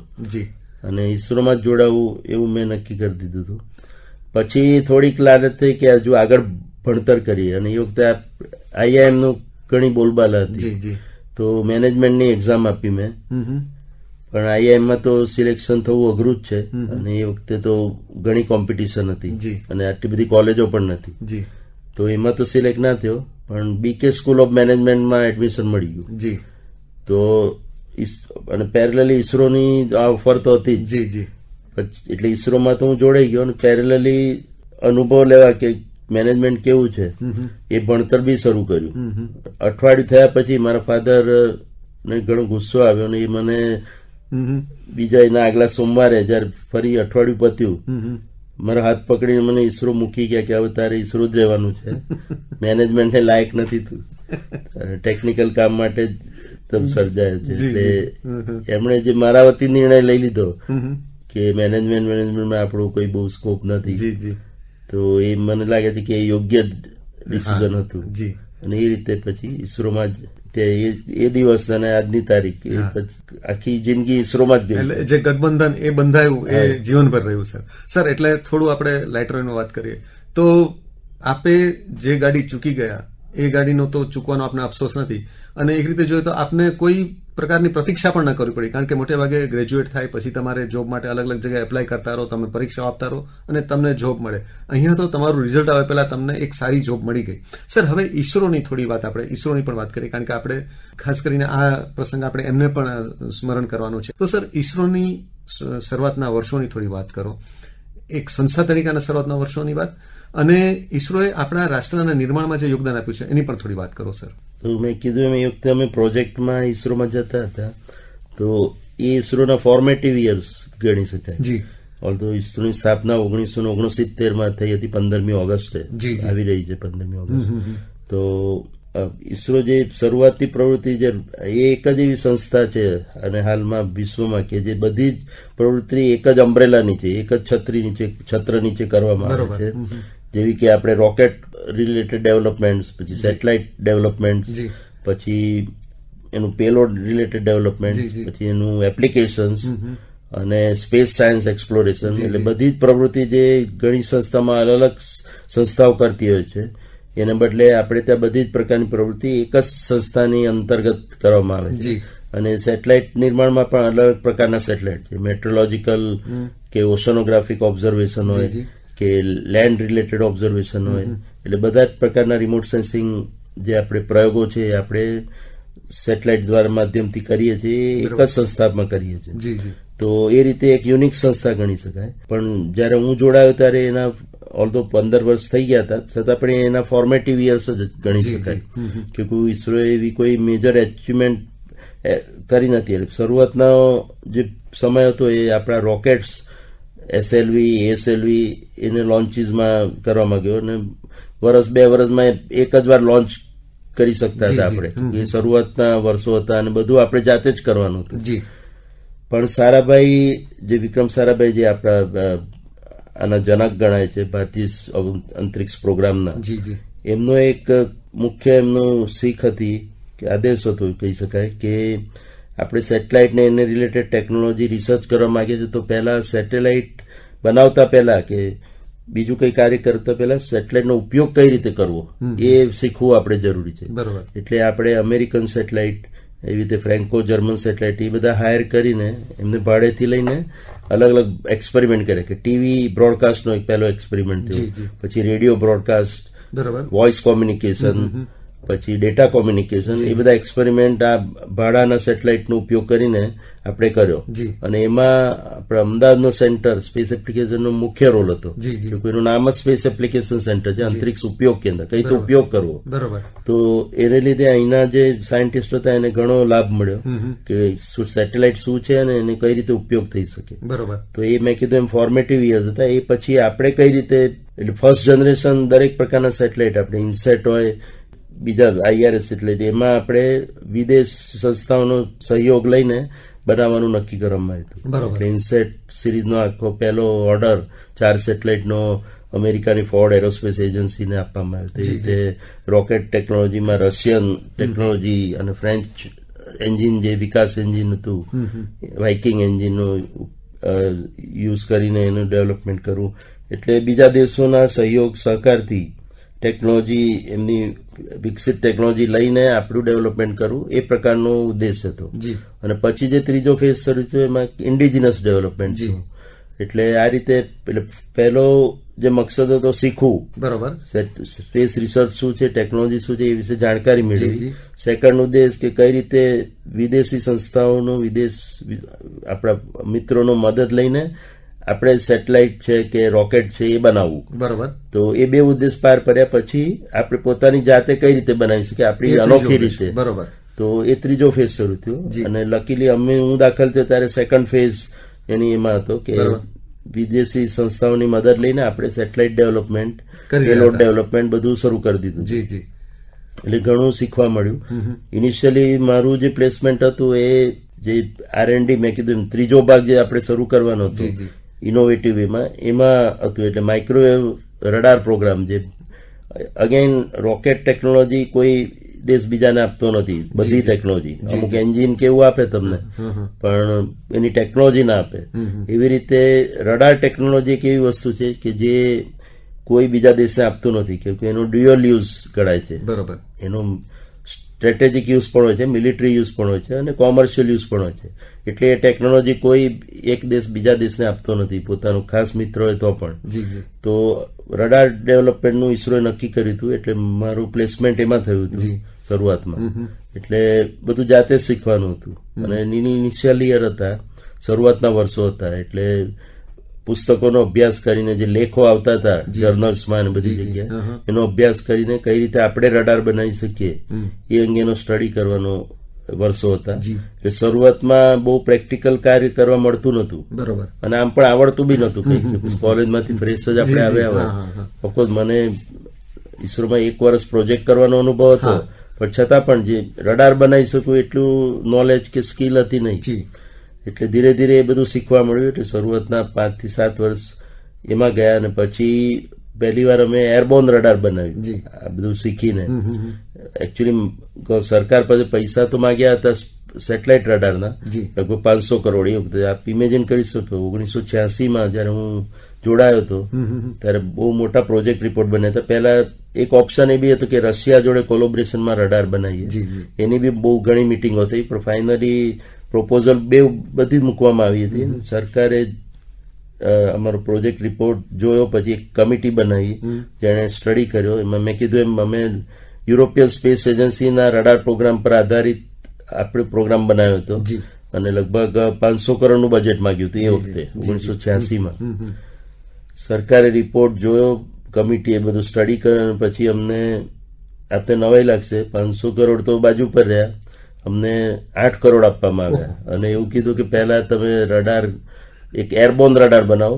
અને ઈસરોમાં જ જોડાવું એવું મેં નક્કી કરી દીધું હતું. પછી થોડીક લાલચ થઈ કે હજુ આગળ ભણતર કરીએ, અને એ વખતે IIM નું ઘણી બોલબાલા હતી. તો મેનેજમેન્ટની એક્ઝામ આપી મેં, પણ IIM તો સિલેક્શન થવું અઘરું જ છે. અને એ વખતે તો ઘણી કોમ્પિટિશન હતી, અને આટલી બધી કોલેજો પણ નથી. તો એમાં તો સિલેક્ટ ના થયો, પણ BK સ્કૂલ ઓફ મેનેજમેન્ટમાં એડમિશન મળી ગયું. તો અને પેરેલલી ઈસરોની આ ઓફર તો હતી જ, એટલે ઈસરોમાં તો હું જોડાઈ ગયો. અને પેરેલલી અનુભવ લેવા કે મેનેજમેન્ટ કેવું છે એ ભણતર બી શરૂ કર્યું. અઠવાડિયું થયા પછી મારા ફાધર ને ઘણો ગુસ્સો આવ્યો, અને એ મને બીજા એના આગલા સોમવારે જયારે ફરી અઠવાડિયું પત્યું, મારા હાથ પકડીને મને ઈસરો મૂકી ગયા કે હવે તારે ઈસરો જ રહેવાનું છે, મેનેજમેન્ટને લાયક નથી તું, ટેકનિકલ કામ માટે જ સર્જાયો છે. એટલે એમણે જે મારા વતી નિર્ણય લઈ લીધો કે મેનેજમેન્ટમાં આપણું કોઈ બહુ સ્કોપ નથી. તો એ મને લાગે છે કે એ યોગ્ય ડિસિઝન હતું. અને એ રીતે પછી ઈસરોમાં જ એ દિવસ અને આજની તારીખ આખી જિંદગી ઈસરોમાં જ ગઈ. જે ગઠબંધન એ બંધાયું એ જીવનભર રહ્યું સર. એટલે થોડું આપણે લાઇટરોની વાત કરીએ તો આપે જે ગાડી ચૂકી ગયા એ ગાડીનો તો ચૂકવાનો આપને અફસોસ નથી, અને એક રીતે જોઈએ તો આપને કોઈ પ્રકારની પ્રતીક્ષા પણ ન કરવી પડી, કારણ કે મોટે ભાગે ગ્રેજ્યુએટ થાય પછી તમારે જોબ માટે અલગ અલગ જગ્યાએ એપ્લાય કરતા રહો, તમે પરીક્ષાઓ આપતા રહો અને તમને જોબ મળે. અહીંયા તો તમારું રિઝલ્ટ આવે પહેલા તમને એક સારી જોબ મળી ગઈ. સર, હવે ઈસરોની થોડી વાત આપણે ઈસરોની પણ વાત કરીએ, કારણ કે આપણે ખાસ કરીને આ પ્રસંગ આપણે એમને પણ સ્મરણ કરવાનું છે. તો સર, ઈસરોની શરૂઆતના વર્ષોની થોડી વાત કરો, એક સંસ્થા તરીકેના શરૂઆતના વર્ષોની વાત, અને ઈસરોએ આપણા રાષ્ટ્રના નિર્માણમાં જે યોગદાન આપ્યું છે એની પણ થોડી વાત કરો સર. તો મેં કીધું એ વખતે અમે પ્રોજેક્ટમાં ઈસરોમાં જતા હતા, તો એ ઈસરોના ફોર્મેટિવ યર્સ ગણી શકાય. ઓલ્ધો ઈસરોની સ્થાપના 1969 થઈ હતી, 15મી ઓગસ્ટે આવી રહી છે 15મી ઓગસ્ટ. તો ઈસરો જે શરૂઆતની પ્રવૃત્તિ છે એ એક જ એવી સંસ્થા છે અને હાલમાં વિશ્વમાં કે જે બધી જ પ્રવૃત્તિ એક જ અમ્બ્રેલા નીચે, એક જ છત્ર નીચે કરવામાં આવે છે. જેવી કે આપણે રોકેટ રિલેટેડ ડેવલપમેન્ટ, પછી સેટેલાઇટ ડેવલપમેન્ટ, પછી એનું પેલોડ રિલેટેડ ડેવલપમેન્ટ, પછી એનું એપ્લિકેશન્સ અને સ્પેસ સાયન્સ એક્સપ્લોરેશન. એટલે બધી જ પ્રવૃત્તિ જે ઘણી સંસ્થામાં અલગ અલગ સંસ્થાઓ કરતી હોય છે એને બદલે આપણે ત્યાં બધી જ પ્રકારની પ્રવૃત્તિ એક જ સંસ્થાની અંતર્ગત કરવામાં આવે છે. અને સેટેલાઇટ નિર્માણમાં પણ અલગ અલગ પ્રકારના સેટેલાઇટ છે, મેટ્રોલોજીકલ કે ઓશનોગ્રાફિક ઓબ્ઝર્વેશન હોય કે લેન્ડ રિલેટેડ ઓબ્ઝર્વેશન હોય. એટલે બધા જ પ્રકારના રિમોટ સેન્સિંગ જે આપણે પ્રયોગો છે આપણે સેટેલાઇટ દ્વારા માધ્યમથી કરીએ છીએ, એક જ સંસ્થામાં કરીએ છીએ. તો એ રીતે એક યુનિક સંસ્થા ગણી શકાય. પણ જયારે હું જોડાયો ત્યારે એના ઓલ્ધો 15 વર્ષ થઈ ગયા હતા, છતાં પણ એના ફોર્મેટિવ યર્સ જ ગણી શકાય કે કોઈ ઈસરો એવી કોઈ મેજર એચિવમેન્ટ કરી નથી. એટલે શરૂઆતનો જે સમય હતો એ આપણા રોકેટ્સ SLV, ASLV એને લોન્ચીસમાં કરવામાં ગયો અને વર્ષ 2 વર્ષમાં એક જ વાર લોન્ચ કરી શકતા હતા આપણે. એ શરૂઆતના વર્ષો હતા અને બધું આપણે જાતે જ કરવાનું હતું. પણ સારાભાઈ, જે વિક્રમ સારાભાઈ જે આપણા આના જનક ગણાય છે ભારતીય અંતરિક્ષ પ્રોગ્રામના, એમનો એક મુખ્ય એમનો શીખ હતી કે આદેશ હતો કહી શકાય કે આપણે સેટેલાઇટ ને એને રિલેટેડ ટેકનોલોજી રિસર્ચ કરવા માંગીએ છીએ તો પહેલા સેટેલાઇટ બનાવતા પહેલા કે બીજું કઈ કાર્ય કરતા પહેલા સેટેલાઇટનો ઉપયોગ કઈ રીતે કરવો એ શીખવું આપણે જરૂરી છે. એટલે આપણે અમેરિકન સેટેલાઇટ, એવી રીતે ફ્રેન્કો જર્મન સેટેલાઇટ એ બધા હાયર કરીને એમને ભાડેથી લઈને અલગ અલગ એક્સપેરિમેન્ટ કરે કે ટીવી બ્રોડકાસ્ટનો એક પહેલો એક્સપેરિમેન્ટ થયો, પછી રેડિયો બ્રોડકાસ્ટ, વોઇસ કોમ્યુનિકેશન, પછી ડેટા કોમ્યુનિકેશન. એ બધા એક્સપેરિમેન્ટ આ ભાડાના સેટેલાઇટનો ઉપયોગ કરીને આપણે કર્યો. અને એમાં આપણા અમદાવાદનો સેન્ટર સ્પેસ એપ્લિકેશનનો મુખ્ય રોલ હતો. એનું નામ જ સ્પેસ એપ્લિકેશન સેન્ટર છે, અંતરિક્ષ ઉપયોગ કેન્દ્ર. કઈ રીતે ઉપયોગ કરવો. તો એને લીધે અહીંના જે સાયન્ટિસ્ટ હતા એને ઘણો લાભ મળ્યો કે સેટેલાઇટ શું છે અને એને કઈ રીતે ઉપયોગ થઈ શકે. તો એ મેં કીધું એમ ફોર્મેટિવ યર્સ હતા. એ પછી આપણે કઈ રીતે, એટલે ફર્સ્ટ જનરેશન દરેક પ્રકારના સેટેલાઇટ આપણે ઇન્સેટ હોય, બીજા IRS એટલે એમાં આપણે વિદેશ સંસ્થાઓનો સહયોગ લઈને બનાવવાનું નક્કી કરવામાં આવ્યું. એટલે ઇન્સેટ સિરીઝનો આખો પહેલો ઓર્ડર 4 સેટેલાઇટનો અમેરિકાની ફોર્ડ એરોસ્પેસ એજન્સીને આપવામાં આવ્યો. તે રીતે રોકેટ ટેકનોલોજીમાં રશિયન ટેકનોલોજી અને ફ્રેન્ચ એન્જિન જે વિકાસ એન્જિન હતું, વાઇકિંગ એન્જિનનો યુઝ કરીને એનું ડેવલપમેન્ટ કરવું. એટલે બીજા દેશોના સહયોગ સહકારથી ટેકનોલોજી, એમની વિકસિત ટેકનોલોજી લઈને આપણું ડેવલપમેન્ટ કરવું, એ પ્રકારનો ઉદ્દેશ હતો. અને પછી જે ત્રીજો ફેઝ શરૂ થયો એમાં ઇન્ડિજિનસ ડેવલપમેન્ટ થયું. એટલે આ રીતે પહેલો જે મકસદ હતો શીખવું, સ્પેસ રિસર્ચ શું છે, ટેકનોલોજી શું છે એ વિશે જાણકારી મેળવી. સેકન્ડ ઉદ્દેશ કે કઈ રીતે વિદેશી સંસ્થાઓનો, વિદેશ આપણા મિત્રોનો મદદ લઈને આપણે સેટેલાઇટ છે કે રોકેટ છે એ બનાવવું. તો એ 2 ઉદ્દેશ પાર કર્યા પછી આપણે પોતાની જાતે કઈ રીતે બનાવી શકીએ આપણી અનોખી રીતે. તો એ ત્રીજો ફેઝ શરૂ થયો. અને લકીલી હું દાખલ થયો ત્યારે સેકન્ડ ફેઝ એની એમાં હતો કે વિદેશી સંસ્થાઓની મદદ લઈને આપણે સેટેલાઇટ ડેવલપમેન્ટ, પેલોડ ડેવલપમેન્ટ બધું શરૂ કરી દીધું. એટલે ઘણું શીખવા મળ્યું. ઇનિશિયલી મારું જે પ્લેસમેન્ટ હતું એ જે R&D મેં કીધું ત્રીજો ભાગ જે આપણે શરૂ કરવાનો હતો ઇનોવેટિવ એમાં હતું. એટલે માઇક્રોવેવ રડાર પ્રોગ્રામ, જે અગેન રોકેટ ટેકનોલોજી કોઈ દેશ બીજાને આપતો નથી. બધી ટેકનોલોજી, અમુક એન્જિન કેવું આપે તમને પણ એની ટેકનોલોજી ના આપે. એવી રીતે રડાર ટેકનોલોજી એક એવી વસ્તુ છે કે જે કોઈ બીજા દેશને આપતું નથી, કેમ કે એનો ડ્યુઅલ યુઝ ગણાય છે. એનો સ્ટ્રેટેજિક યુઝ પણ હોય છે, મિલિટરી યુઝ પણ હોય છે અને કોમર્શિયલ યુઝ પણ હોય છે. એટલે એ ટેકનોલોજી કોઈ એક દેશ બીજા દેશને આપતો નથી, પોતાનું ખાસ મિત્ર હોય તો પણ. તો રડાર ડેવલપમેન્ટનું ઈસરોએ નક્કી કર્યું હતું. એટલે મારું પ્લેસમેન્ટ એમાં થયું હતું શરૂઆતમાં. એટલે બધું જાતે જ શીખવાનું હતું. અને ઇનિશિયલ યર હતા, શરૂઆતના વર્ષો હતા. એટલે પુસ્તકોનો અભ્યાસ કરીને, જે લેખો આવતા હતા જર્નલ્સમાં બધી જગ્યાએ, એનો અભ્યાસ કરીને કઈ રીતે આપણે રડાર બનાવી શકીએ એ અંગેનો સ્ટડી કરવાનો વર્ષો હતા. એટલે શરૂઆતમાં બહુ પ્રેક્ટિકલ કાર્ય કરવા મળતું નતું અને આમ પણ આવડતું બી નતું. કઈ કોલેજમાંથી ફ્રેશ જ આપણે આવ્યા હોય. ઓફકોર્સ મને ઈસરોમાં 1 વર્ષ પ્રોજેક્ટ કરવાનો અનુભવ હતો, પણ છતાં પણ જે રડાર બનાવી શકું એટલું નોલેજ કે સ્કિલ હતી નહીં. એટલે ધીરે ધીરે એ બધું શીખવા મળ્યું. એટલે શરૂઆતના 5 થી 7 વર્ષ એમાં ગયા અને પછી પહેલી વાર અમે એરબોર્ન રડાર બનાવ્યું આ બધું શીખીને. એકચ્યુઅલી સરકાર પાસે પૈસા તો માંગ્યા હતા સેટેલાઇટ રડારના લગભગ 500 કરોડ. એ વખતે આપ ઇમેજિન કરી શકો 1986માં જયારે હું જોડાયો હતો ત્યારે બહુ મોટા પ્રોજેક્ટ રિપોર્ટ બન્યા હતા. પહેલા એક ઓપ્શન એ બી હતો કે રશિયા જોડે કોલોબરેશનમાં રડાર બનાવીએ. એની બી બહુ ઘણી મિટિંગ હતી પણ ફાઇનલી પ્રોપોઝલ બધી મૂકવામાં આવી હતી. સરકારે અમારો પ્રોજેક્ટ રિપોર્ટ જોયો, પછી એક કમિટી બનાવી જેણે સ્ટડી કર્યો. એમાં મેં કીધું એમ અમે યુરોપિયન સ્પેસ એજન્સીના રડાર પ્રોગ્રામ પર આધારિત આપણે પ્રોગ્રામ બનાવ્યો હતો અને લગભગ 500 કરોડનું બજેટ માંગ્યું હતું એ વખતે 1986માં. સરકારે રિપોર્ટ જોયો, કમિટીએ બધું સ્ટડી કર્યું અને પછી અમને આપણે નવાઈ લાગશે 500 કરોડ તો બાજુ પર રહ્યા, અમને 8 કરોડ આપવામાં આવ્યા અને એવું કીધું કે પહેલા તમે રડાર એક એરબોર્ન રડાર બનાવો,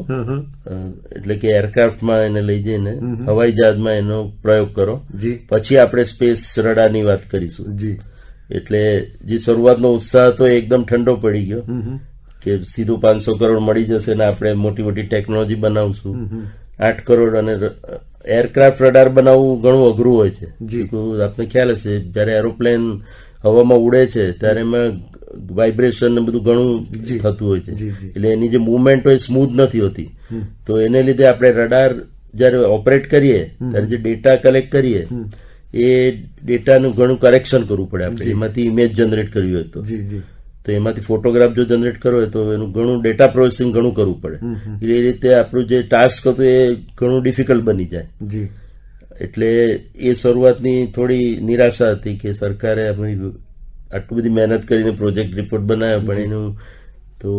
એટલે કે એરક્રાફ્ટમાં એને લઈ જઈને હવાઈ જહાજમાં એનો પ્રયોગ કરો, પછી આપણે સ્પેસ રડારની વાત કરીશું. એટલે જે શરૂઆતનો ઉત્સાહ હતો એકદમ ઠંડો પડી ગયો કે સીધું 500 કરોડ મળી જશે ને આપણે મોટી મોટી ટેકનોલોજી બનાવશું. 8 કરોડ અને એરક્રાફ્ટ રડાર બનાવવું ઘણું અઘરું હોય છે. આપને ખ્યાલ હશે જયારે એરોપ્લેન હવામાં ઉડે છે ત્યારે એમાં વાઇબ્રેશન ને બધું ઘણું થતું હોય છે, એટલે એની જે મુવમેન્ટ હોય સ્મૂથ નથી હોતી. તો એને લીધે આપણે રડાર જયારે ઓપરેટ કરીએ ત્યારે જે ડેટા કલેક્ટ કરીએ એ ડેટાનું ઘણું કરેક્શન કરવું પડે. આપણે એમાંથી ઇમેજ જનરેટ કરવી હોય તો એમાંથી ફોટોગ્રાફ જો જનરેટ કરવો હોય તો એનું ઘણું ડેટા પ્રોસેસિંગ ઘણું કરવું પડે. એટલે એ રીતે આપણું જે ટાસ્ક હતું એ ઘણું ડિફિકલ્ટ બની જાય. એટલે એ શરૂઆતની થોડી નિરાશા હતી કે સરકારે આપણી આટલી બધી મહેનત કરીને પ્રોજેક્ટ રિપોર્ટ બનાવ્યો પણ એનું તો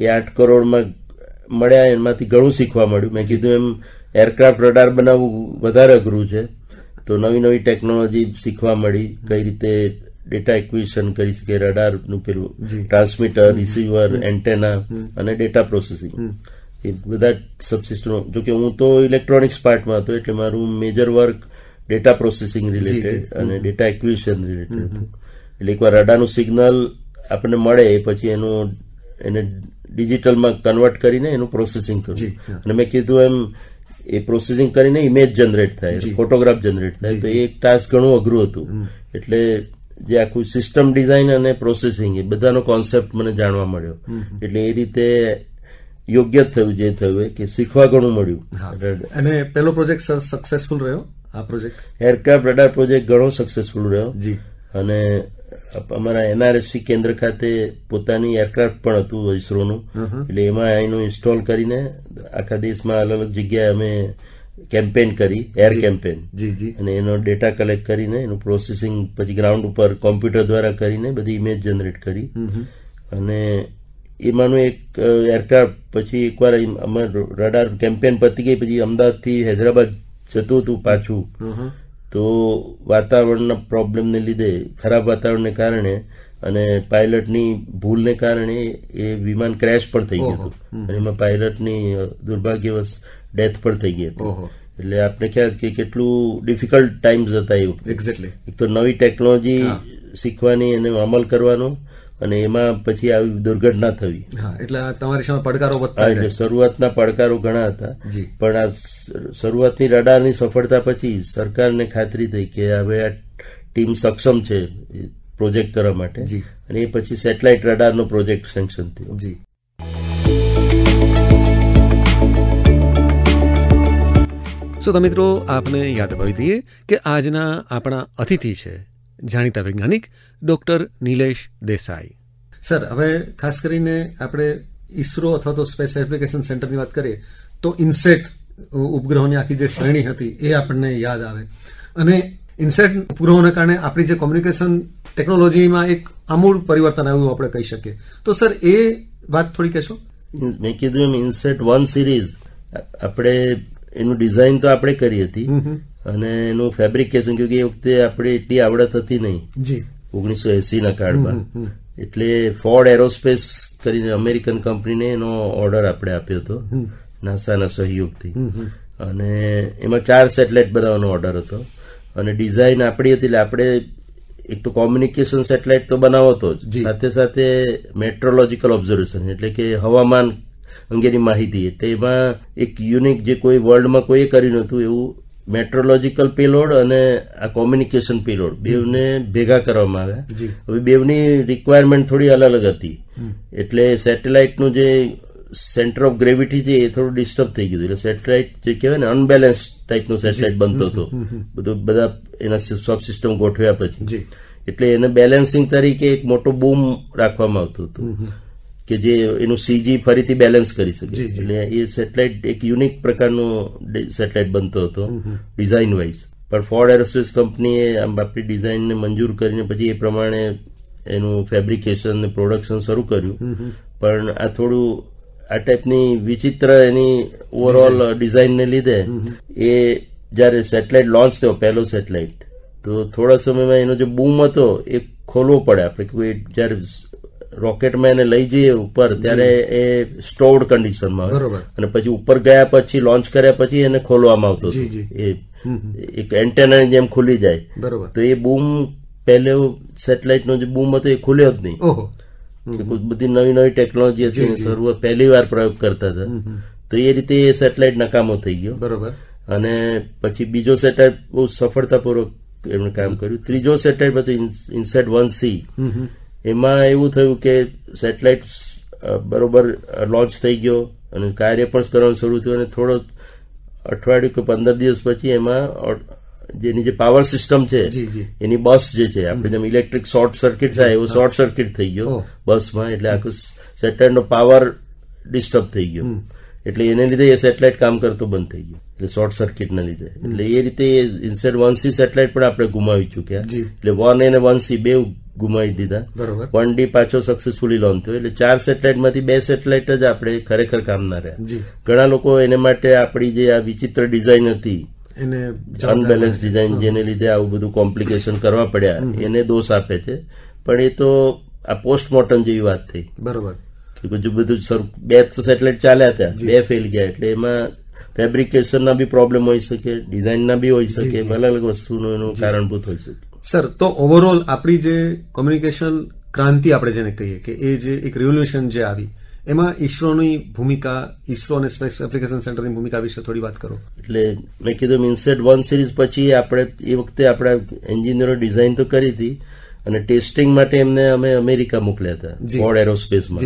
એ 8 કરોડમાં મળ્યા, એમાંથી ઘણું શીખવા મળ્યું. મેં કીધું એમ એરક્રાફ્ટ રડાર બનાવવું વધારે અઘરું છે, તો નવી નવી ટેકનોલોજી શીખવા મળી, કઈ રીતે ડેટા એક્વિઝિશન કરી શકે, રડારનું પેલું ટ્રાન્સમીટર, રિસીવર, એન્ટેના અને ડેટા પ્રોસેસિંગ એ બધા સબસિસ્ટમો. જોકે હું તો ઇલેક્ટ્રોનિક્સ પાર્ટમાં હતો એટલે મારું major work data processing related અને ડેટા એક્વિઝિશન રિલેટેડ હતું. એટલે એકવાર રડારનું સિગ્નલ આપણને મળે પછી એને ડિજિટલમાં કન્વર્ટ કરીને એનું પ્રોસેસિંગ કરવું. અને મેં કીધું એમ એ પ્રોસેસિંગ કરીને ઇમેજ જનરેટ થાય, ફોટોગ્રાફ જનરેટ થાય, તો એ એક ટાસ્ક ઘણું અઘરું હતું. એટલે જે આખું સિસ્ટમ ડિઝાઇન અને પ્રોસેસિંગ એ બધાનો કોન્સેપ્ટ મને જાણવા મળ્યો. એટલે એ રીતે યોગ્ય થયું જે થયું કે શીખવા ઘણું મળ્યું. અને પેલો પ્રોજેક્ટ સક્સેસફુલ રહ્યો. આ પ્રોજેક્ટ એરક્રાફ્ટ રડાર પ્રોજેક્ટ ઘણો સક્સેસફુલ રહ્યો અને અમારા NRSC કેન્દ્ર ખાતે પોતાની એરક્રાફ્ટ પણ હતું ઇસરોનું. એટલે એમાં એનું ઇન્સ્ટોલ કરીને આખા દેશમાં અલગ અલગ જગ્યાએ અમે કેમ્પેન કરી, એર કેમ્પેન, અને એનો ડેટા કલેક્ટ કરીને એનું પ્રોસેસિંગ પછી ગ્રાઉન્ડ ઉપર કોમ્પ્યુટર દ્વારા કરીને બધી ઇમેજ જનરેટ કરી. અને એમાંનું એક એરક્રાફ્ટ પછી એકવાર અમારું રડાર કેમ્પેન પતી ગઈ પછી અમદાવાદથી હૈદરાબાદ જતું હતું પાછું, તો વાતાવરણના પ્રોબ્લેમને લીધે, ખરાબ વાતાવરણને કારણે અને પાયલટની ભૂલને કારણે એ વિમાન ક્રેશ પણ થઈ ગયું હતું અને એમાં પાયલટની દુર્ભાગ્યવશ ડેથ પણ થઈ ગઈ હતી. એટલે આપણે ખ્યાલ કે કેટલું ડિફિકલ્ટ ટાઈમ્સ હતા એ વખતે. એક્ઝેક્ટલી. એક તો નવી ટેકનોલોજી શીખવાની અને અમલ કરવાનો અને એમાં પછી આવી દુર્ઘટના થવી. એટલે તમારી સામે પડકારો વધતા. એટલે શરૂઆતના પડકારો ઘણા હતા, પણ આ શરૂઆતની રડારની સફળતા પછી સરકારને ખાતરી થઈ કે હવે આ ટીમ સક્ષમ છે પ્રોજેક્ટ કરવા માટે, અને એ પછી સેટેલાઇટ રડારનો પ્રોજેક્ટ સેન્કશન થયો. તો મિત્રો આપને યાદ અપાવી દઈએ કે આજના આપણા અતિથિ છે જાણીતા વૈજ્ઞાનિક ડોક્ટર નિલેશ દેસાઈ. સર, હવે ખાસ કરીને આપણે ઇસરો અથવા તો સ્પેસ એપ્લિકેશન સેન્ટરની વાત કરીએ તો ઇન્સેટ ઉપગ્રહોની આખી જે શ્રેણી હતી એ આપણને યાદ આવે, અને ઇન્સેટ ઉપગ્રહોને કારણે આપણી જે કોમ્યુનિકેશન ટેકનોલોજીમાં એક આમૂળ પરિવર્તન આવ્યું આપણે કહી શકીએ. તો સર એ વાત થોડી કહેશો? મેં કીધું એમ ઇન્સેટ 1 સિરીઝ આપણે એનું ડિઝાઇન તો આપણે કરી હતી અને એનું ફેબ્રિકેશન, કે એ વખતે આપણે એટલી આવડત હતી નહીં 1980ના કાળમાં. એટલે ફોર્ડ એરોસ્પેસ કરીને અમેરિકન કંપનીને એનો ઓર્ડર આપણે આપ્યો હતો નાસાના સહયોગથી, અને એમાં 4 સેટેલાઇટ બનાવવાનો ઓર્ડર હતો અને ડિઝાઇન આપણી હતી. એટલે આપણે એક તો કોમ્યુનિકેશન સેટેલાઇટ તો બનાવતો જ, સાથે સાથે મેટ્રોલોજીકલ ઓબ્ઝર્વેશન એટલે કે હવામાન અંગેની માહિતી. એટલે એમાં એક યુનિક જે કોઈ વર્લ્ડમાં કોઈએ કર્યું નહોતું એવું મેટ્રોલોજીકલ પેલોડ અને આ કોમ્યુનિકેશન પેલોડ બેવને ભેગા કરવામાં આવ્યા. હવે બેવની રિક્વાયરમેન્ટ થોડી અલગ અલગ હતી, એટલે સેટેલાઇટનું જે સેન્ટર ઓફ ગ્રેવિટી છે એ થોડું ડિસ્ટર્બ થઈ ગયું. એટલે સેટેલાઇટ જે કહેવાય ને અનબેલેન્સ ટાઈપનો સેટેલાઇટ બનતો હતો બધા એના સબ સિસ્ટમ ગોઠવ્યા પછી. એટલે એને બેલેન્સિંગ તરીકે એક મોટો બૂમ રાખવામાં આવતો હતો કે જે એનું સીજી ફરીથી બેલેન્સ કરી શકે. એટલે એ સેટેલાઇટ એક યુનિક પ્રકારનો સેટેલાઇટ બનતો હતો ડિઝાઇન વાઇઝ. પણ ફોર્ડ એરોસ્પેસ કંપનીએ આપણી ડિઝાઇનને મંજૂર કરીને પછી એ પ્રમાણે એનું ફેબ્રિકેશન ને પ્રોડક્શન શરૂ કર્યું. પણ આ થોડું આ ટાઈપની વિચિત્ર એની ઓવરઓલ ડિઝાઇનને લીધે એ જયારે સેટેલાઇટ લોન્ચ થયો પહેલો સેટેલાઇટ, તો થોડા સમયમાં એનો જે બૂમ હતો એ ખોલવો પડે. આપણે કોઈ જયારે રોકેટમાં એને લઈ જઈએ ઉપર ત્યારે એ સ્ટોર્ડ કન્ડિશનમાં હોય અને પછી ઉપર ગયા પછી લોન્ચ કર્યા પછી એને ખોલવામાં આવતો હતો. એ એક એન્ટેનાની જેમ ખુલી જાય. તો એ બૂમ પહેલો સેટેલાઇટનો જે બૂમ હતો એ ખુલ્યો જ નહીં. બધી નવી નવી ટેકનોલોજી હતી, શરૂઆત પહેલી વાર પ્રયોગ કરતા હતા. તો એ રીતે એ સેટેલાઇટ નકામો થઈ ગયો. બરોબર. અને પછી બીજો સેટેલાઇટ બહુ સફળતાપૂર્વક એમણે કામ કર્યું. ત્રીજો સેટેલાઇટ પછી ઇનસેટ 1C, એમાં એવું થયું કે સેટેલાઇટ બરોબર લોન્ચ થઈ ગયો અને કાર્ય પણ કરવાનું શરૂ થયું. અને થોડો અઠવાડિયું કે 15 દિવસ પછી એમાં જેની જે પાવર સિસ્ટમ છે એની બસ જે છે આપણે જેમ ઇલેક્ટ્રિક શોર્ટ સર્કિટ થાય એવો શોર્ટ સર્કિટ થઈ ગયો બસમાં. એટલે આખું સેટેલાઇટનો પાવર ડિસ્ટર્બ થઈ ગયો. એટલે એને લીધે એ સેટેલાઇટ કામ કરતો બંધ થઈ ગયો, એટલે શોર્ટ સર્કિટના લીધે. એટલે એ રીતે ઇનસેટ 1C સેટેલાઇટ પણ આપણે ગુમાવી ચૂક્યા. એટલે 1A અને 1C બે ગુમાવી દીધા. 1D પાછો સક્સેસફુલી લોન્ચ થયો. એટલે 4 સેટેલાઇટમાંથી 2 સેટેલાઇટ જ આપણે ખરેખર કામના રહ્યા. ઘણા લોકો એને માટે આપણી જે આ વિચિત્ર ડિઝાઇન હતી અનબેલેન્સ ડિઝાઇન જેને લીધે આવું બધું કોમ્પ્લિકેશન કરવા પડ્યા એને દોષ આપે છે. પણ એ તો આ પોસ્ટમોર્ટમ જેવી વાત થઈ. બરોબર. કે બધું 2 સેટેલાઇટ ચાલ્યા હતા, 2 ફેલ ગયા. એટલે એમાં ફેબ્રિકેશનના બી પ્રોબ્લેમ હોઈ શકે, ડિઝાઇનના બી હોઈ શકે, અલગ અલગ વસ્તુનું એનું કારણભૂત હોઈ શકે. સર, તો ઓવરઓલ આપણી જે કોમ્યુનિકેશન ક્રાંતિ આપણે જેને કહીએ કે એ જે એક રિવોલ્યુશન જે આવી એમાં ઈસરોની ભૂમિકા, ઈસરો અને સ્પેસ એપ્લિકેશન સેન્ટરની ભૂમિકા વિશે થોડી વાત કરો. એટલે મેં કીધું ઇનસેટ 1 સિરીઝ પછી આપણે એ વખતે આપણા એન્જિનિયરો ડિઝાઇન તો કરી હતી અને ટેસ્ટિંગ માટે એમને અમે અમેરિકા મોકલ્યા હતા ફોર્ડ એરોસ્પેસમાં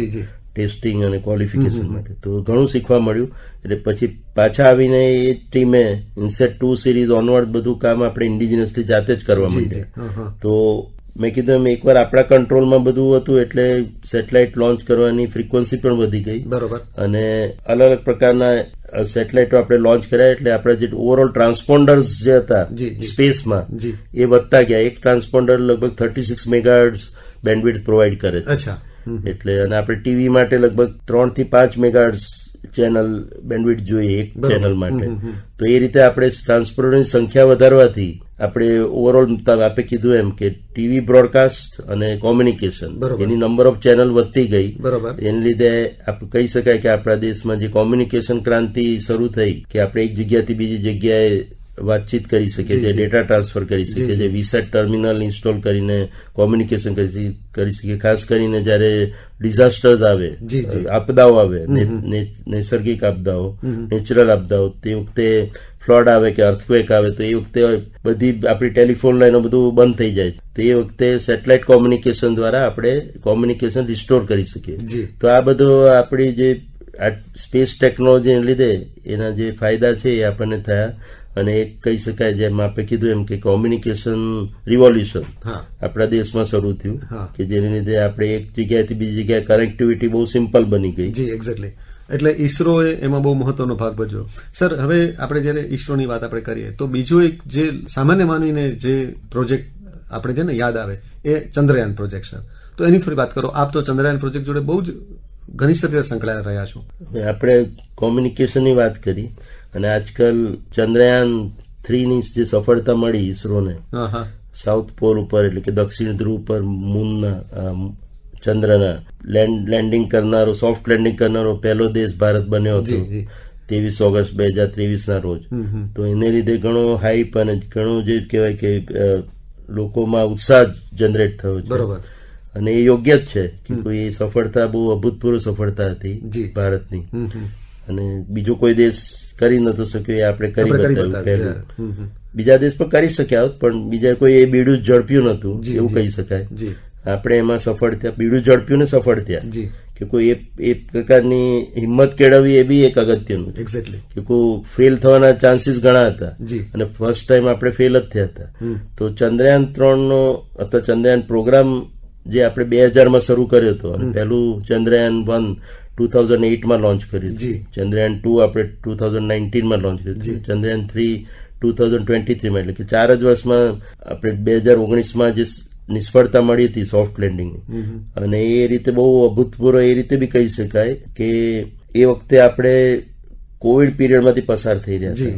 ટેસ્ટિંગ અને ક્વોલિફિકેશન માટે. તો ઘણું શીખવા મળ્યું. એટલે પછી પાછા આવીને એ ટીમે ઇનસેટ 2 સિરીઝ ઓનવર્ડ બધું કામ આપણે ઇન્ડિજિનસલી જાતે જ કરવા માંડ્યા. તો મેં કીધું એમ એકવાર આપણા કંટ્રોલમાં બધું હતું એટલે સેટેલાઇટ લોન્ચ કરવાની ફ્રીક્વન્સી પણ વધી ગઈ. બરોબર. અને અલગ અલગ પ્રકારના સેટેલાઇટો આપણે લોન્ચ કર્યા એટલે આપણે જે ઓવરઓલ ટ્રાન્સપોન્ડર્સ જે હતા સ્પેસમાં એ વધતા ગયા. એક ટ્રાન્સપોન્ડર લગભગ 36 મેગાહર્ટ્ઝ બેન્ડવિડ્થ પ્રોવાઈડ કરે છે. એટલે અને આપણે ટીવી માટે લગભગ 3 થી 5 મેગાહર્ટ્ઝ ચેનલ બેન્ડવિડ્થ જોઈએ એક ચેનલ માટે. તો એ રીતે આપણે ટ્રાન્સપોન્ડરની સંખ્યા વધારવાથી આપણે ઓવરઓલ આપણે કીધું એમ કે ટીવી બ્રોડકાસ્ટ અને communication any number of channel વધતી ગઈ. એને લીધે આપણે કહી શકાય કે આપણા દેશમાં જે કોમ્યુનિકેશન ક્રાંતિ શરૂ થઈ કે આપણે એક જગ્યાથી બીજી જગ્યાએ વાતચીત કરી શકીએ છીએ, ડેટા ટ્રાન્સફર કરી શકીએ છીએ, વીસેટ ટર્મિનલ ઇન્સ્ટોલ કરીને કોમ્યુનિકેશન કરી શકીએ. ખાસ કરીને જયારે ડિઝાસ્ટર્સ આવે, આપદાઓ આવે, નૈસર્ગિક આપદાઓ, નેચરલ આપદાઓ, તે વખતે ફ્લડ આવે કે અર્થક્વેક આવે તો એ વખતે બધી આપણી ટેલિફોન લાઈનો બધું બંધ થઈ જાય. તો એ વખતે સેટેલાઇટ કોમ્યુનિકેશન દ્વારા આપણે કોમ્યુનિકેશન રિસ્ટોર કરી શકીએ. તો આ બધું આપણી જે સ્પેસ ટેકનોલોજીને લીધે એના જે ફાયદા છે એ આપણને થયા. અને એક કહી શકાય જેમ આપણે કીધું એમ કે કોમ્યુનિકેશન રિવોલ્યુશન આપણા દેશમાં શરૂ થયું કે જેને લીધે આપણે એક જગ્યાએથી બીજી જગ્યાએ કનેક્ટિવિટી બહુ સિમ્પલ બની ગઈ. જી, એક્ઝેક્ટલી. એટલે ઈસરોએ એમાં બહુ મહત્વનો ભાગ ભજવ્યો. સર, હવે આપણે જયારે ઈસરોની વાત આપણે કરીએ તો બીજો એક જે સામાન્ય માનવીને જે પ્રોજેક્ટ આપણે છે ને યાદ આવે એ ચંદ્રયાન પ્રોજેક્ટ. સર, તો એની થોડી વાત કરો. આપ તો ચંદ્રયાન પ્રોજેક્ટ જોડે બહુ જ ઘનિષ્ઠ રીતે સંકળાયેલા રહ્યા છો. આપણે કોમ્યુનિકેશનની વાત કરી અને આજકાલ ચંદ્રયાન 3 ની જે સફળતા મળી ઈસરોને સાઉથ પોલ ઉપર એટલે કે દક્ષિણ ધ્રુવ પર મૂનના ચંદ્રના લેન્ડિંગ કરનારો, સોફ્ટ લેન્ડિંગ કરનારો પહેલો દેશ ભારત બન્યો હતો 23 ઓગસ્ટ 2023 ના રોજ. તો એને લીધે ઘણો હાઈપ અને ઘણું જે કહેવાય કે લોકોમાં ઉત્સાહ જનરેટ થયો છે. બરોબર. અને એ યોગ્ય જ છે કે કોઈ સફળતા બહુ અભૂતપૂર્વ સફળતા હતી ભારતની, અને બીજો કોઈ દેશ કરી નતો શક્યો એ આપણે કરી બતાવ્યું પહેલું. બીજા દેશ પણ કરી શક્યા હોત, પણ બીજા કોઈ એ બીડું ઝડપ્યું નતું એવું કહી શકાય. આપણે એમાં સફળ થયા, બીડું ઝડપ્યું ને સફળ થયા, કે કોઈ એ પ્રકારની હિંમત કેળવવી એ બી એક અગત્યનું છે. એક્ઝેક્ટલી. કે કોઈ ફેલ થવાના ચાન્સીસ ઘણા હતા અને ફર્સ્ટ ટાઈમ આપણે ફેલ જ થયા હતા. તો ચંદ્રયાન 3 નો અથવા ચંદ્રયાન પ્રોગ્રામ જે આપણે 2000 શરૂ કર્યો હતો, અને પહેલું ચંદ્રયાન 1 2008 લોન્ચ કર્યું, ચંદ્રયાન 2 આપણે 2019 લોન્ચ કર્યું, ચંદ્રયાન 3 2023 એટલે કે 4 જ વર્ષમાં આપણે 2019 જે નિષ્ફળતા મળી હતી સોફ્ટ લેન્ડિંગની, અને એ રીતે બહુ અભૂતપૂર્વ એ રીતે બી કહી શકાય કે એ વખતે આપણે કોવિડ પીરિયડમાંથી પસાર થઈ રહ્યા છે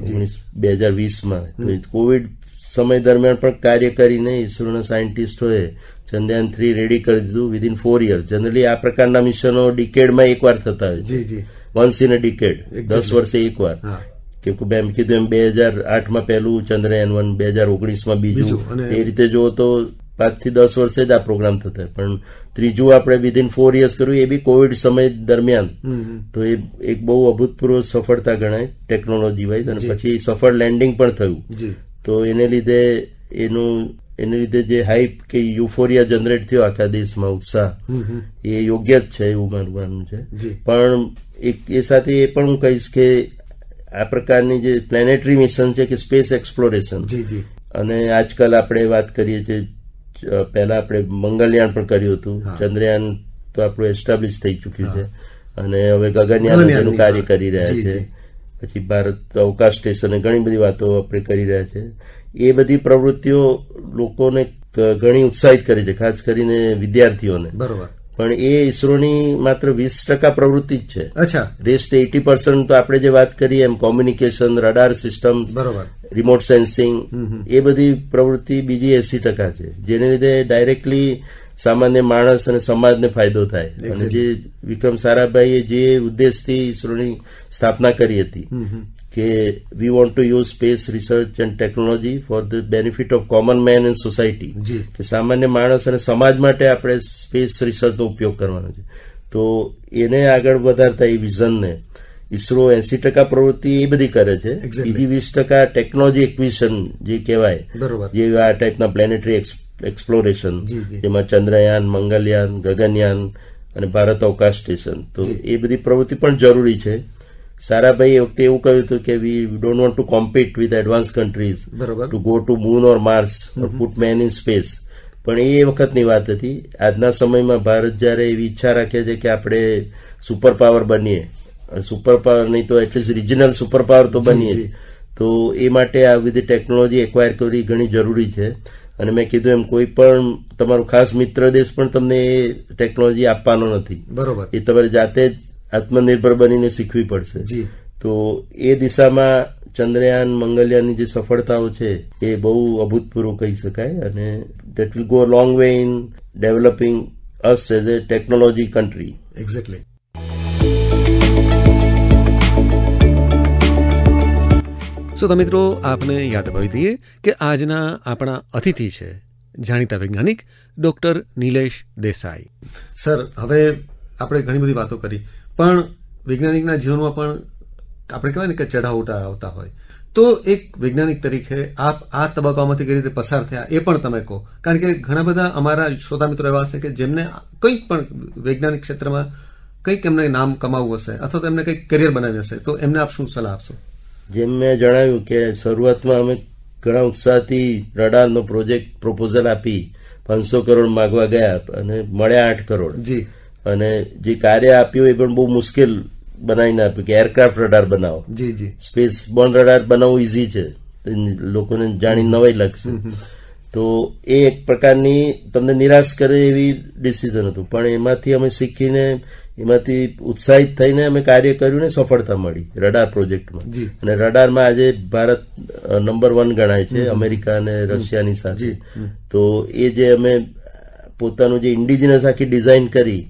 2020માં. તો કોવિડ સમય દરમિયાન પણ કાર્ય કરીને ઇસરોના સાયન્ટિસ્ટોએ ચંદ્રયાન 3 રેડી કરી દીધું વિધિન 4 years. જનરલી આ પ્રકારના મિશનો ડિકેડમાં એકવાર થતા હોય છે, વન્સ ઇન અ ડિકેડ, 10 વર્ષે એકવાર. કે મેં કીધું એમ 2008માં પહેલું ચંદ્રયાન 1, 2019માં બીજું, એ રીતે જુઓ તો 5 થી 10 વર્ષે જ આ પ્રોગ્રામ થતા. પણ ત્રીજું આપણે વિધિન 4 years કર્યું, એ બી કોવિડ સમય દરમિયાન. તો એ એક બહુ અભૂતપૂર્વ સફળતા ગણાય ટેકનોલોજી વાઇઝ. અને પછી સફળ લેન્ડિંગ પણ થયું. તો એને લીધે જે હાઇપ કે યુફોરિયા જનરેટ થયો આખા દેશમાં, ઉત્સાહ, એ યોગ્ય જ છે એવું માનવાનું છે. પણ એ સાથે એ પણ હું કહીશ કે આ પ્રકારની જે પ્લેનેટરી મિશન છે કે સ્પેસ એક્સપ્લોરેશન, અને આજકાલ આપણે વાત કરીએ છીએ, પહેલા આપણે મંગળયાન પણ કર્યું હતું, ચંદ્રયાન તો આપણું એસ્ટાબ્લિશ થઈ ચુક્યું છે, અને હવે ગગનયાન એનું કાર્ય કરી રહ્યા છે. પછી ભારત અવકાશ સ્ટેશને ઘણી બધી વાતો આપણે કરી રહ્યા છે. એ બધી પ્રવૃત્તિઓ લોકોને ઘણી ઉત્સાહિત કરે છે, ખાસ કરીને વિદ્યાર્થીઓને. બરોબર. પણ એ ઇસરોની માત્ર 20% પ્રવૃત્તિ જ છે. અચ્છા. રેસ્ટ 80% તો આપણે જે વાત કરીએ એમ communication, radar system, remote sensing, એ બધી પ્રવૃત્તિ બીજી 80% છે, જેને લીધે ડાયરેક્ટલી સામાન્ય માણસ અને સમાજને ફાયદો થાય. અને જે વિક્રમ સારાભાઈએ જે ઉદ્દેશથી ઇસરોની સ્થાપના કરી હતી કે we want to use space research and technology for the benefit of common man and society, કે સામાન્ય માણસ અને સમાજ માટે આપણે સ્પેસ રિસર્ચનો ઉપયોગ કરવાનો છે. તો એને આગળ વધારતા એ વિઝનને ઇસરો 80% પ્રવૃત્તિ એ બધી કરે છે. બીજી 20% ટેકનોલોજી એક્વિઝિશન જે કહેવાય, જે આ ટાઈપના પ્લેનેટરી એક્સપ્લોરેશન, જેમાં ચંદ્રયાન, મંગળયાન, ગગનયાન અને ભારત અવકાશ સ્ટેશન, તો એ બધી પ્રવૃત્તિ પણ જરૂરી છે. સારાભાઈ એ વખતે એવું કહ્યું હતું કે we don't want to compete with advance countries to go to moon or mars or put man in space. પણ એ વખતની વાત હતી. આજના સમયમાં ભારત જયારે એવી ઈચ્છા રાખે છે કે આપણે સુપર પાવર બનીએ, સુપર પાવર નહીં તો એટલીસ્ટ રિજનલ સુપર પાવર તો બનીએ, તો એ માટે આ બધી ટેકનોલોજી એક્વાયર કરવી ઘણી જરૂરી છે. અને મેં કીધું એમ કોઈ પણ તમારો ખાસ મિત્ર દેશ પણ તમને એ ટેકનોલોજી આપવાનો નથી. બરોબર. એ તમારે જાતે જ આત્મનિર્ભર બનીને શીખવી પડશે. તો એ દિશામાં ચંદ્રયાન, મંગળયાનની જે સફળતાઓ છે એ બહુ અભૂતપૂર્વ કહી શકાય, અને that will go long way in developing us as a technology country. Exactly. તો મિત્રો, આપને યાદ અપાવી દઈએ કે આજના આપણા અતિથિ છે જાણીતા વૈજ્ઞાનિક ડોક્ટર નિલેશ દેસાઈ. સર, હવે આપણે ઘણી બધી વાતો કરી, પણ વૈજ્ઞાનિકના જીવનમાં પણ આપણે કહેવાય ને કે ચઢાવ ઉતાર આવતા હોય, તો એક વૈજ્ઞાનિક તરીકે આપ આ તબક્કામાંથી કઈ રીતે પસાર થયા એ પણ તમે કહો. કારણ કે ઘણા બધા અમારા શ્રોતા મિત્રો એવા હશે કે જેમને કંઈક પણ વૈજ્ઞાનિક ક્ષેત્રમાં કંઈક એમને નામ કમાવવું હશે અથવા તો એમને કંઈક કરિયર બનાવ્યું હશે, તો એમને આપ શું સલાહ આપશો? જેમ મેં જણાવ્યું કે શરૂઆતમાં અમે ઘણા ઉત્સાહથી રડારનો પ્રોજેક્ટ પ્રપોઝલ આપી 500 કરોડ માગવા ગયા અને મળ્યા 8 કરોડ. અને જે કાર્ય આપ્યું એ પણ બહુ મુશ્કેલ બનાવીને આપ્યું કે એરક્રાફ્ટ રડાર બનાવો. સ્પેસ બોર્ન રડાર બનાવવું ઇઝી છે, લોકોને જાણી નવાઈ લાગશે. તો એ એક પ્રકારની તમને નિરાશ કરે એવી ડિસિઝન હતું, પણ એમાંથી અમે શીખીને એમાંથી ઉત્સાહિત થઈને અમે કાર્ય કર્યું ને સફળતા મળી રડાર પ્રોજેક્ટમાં. અને રડારમાં આજે ભારત નંબર 1 ગણાય છે અમેરિકા અને રશિયાની સાથે. તો એ જે અમે પોતાનું જે ઇન્ડિજિનસ આખી ડિઝાઇન કરી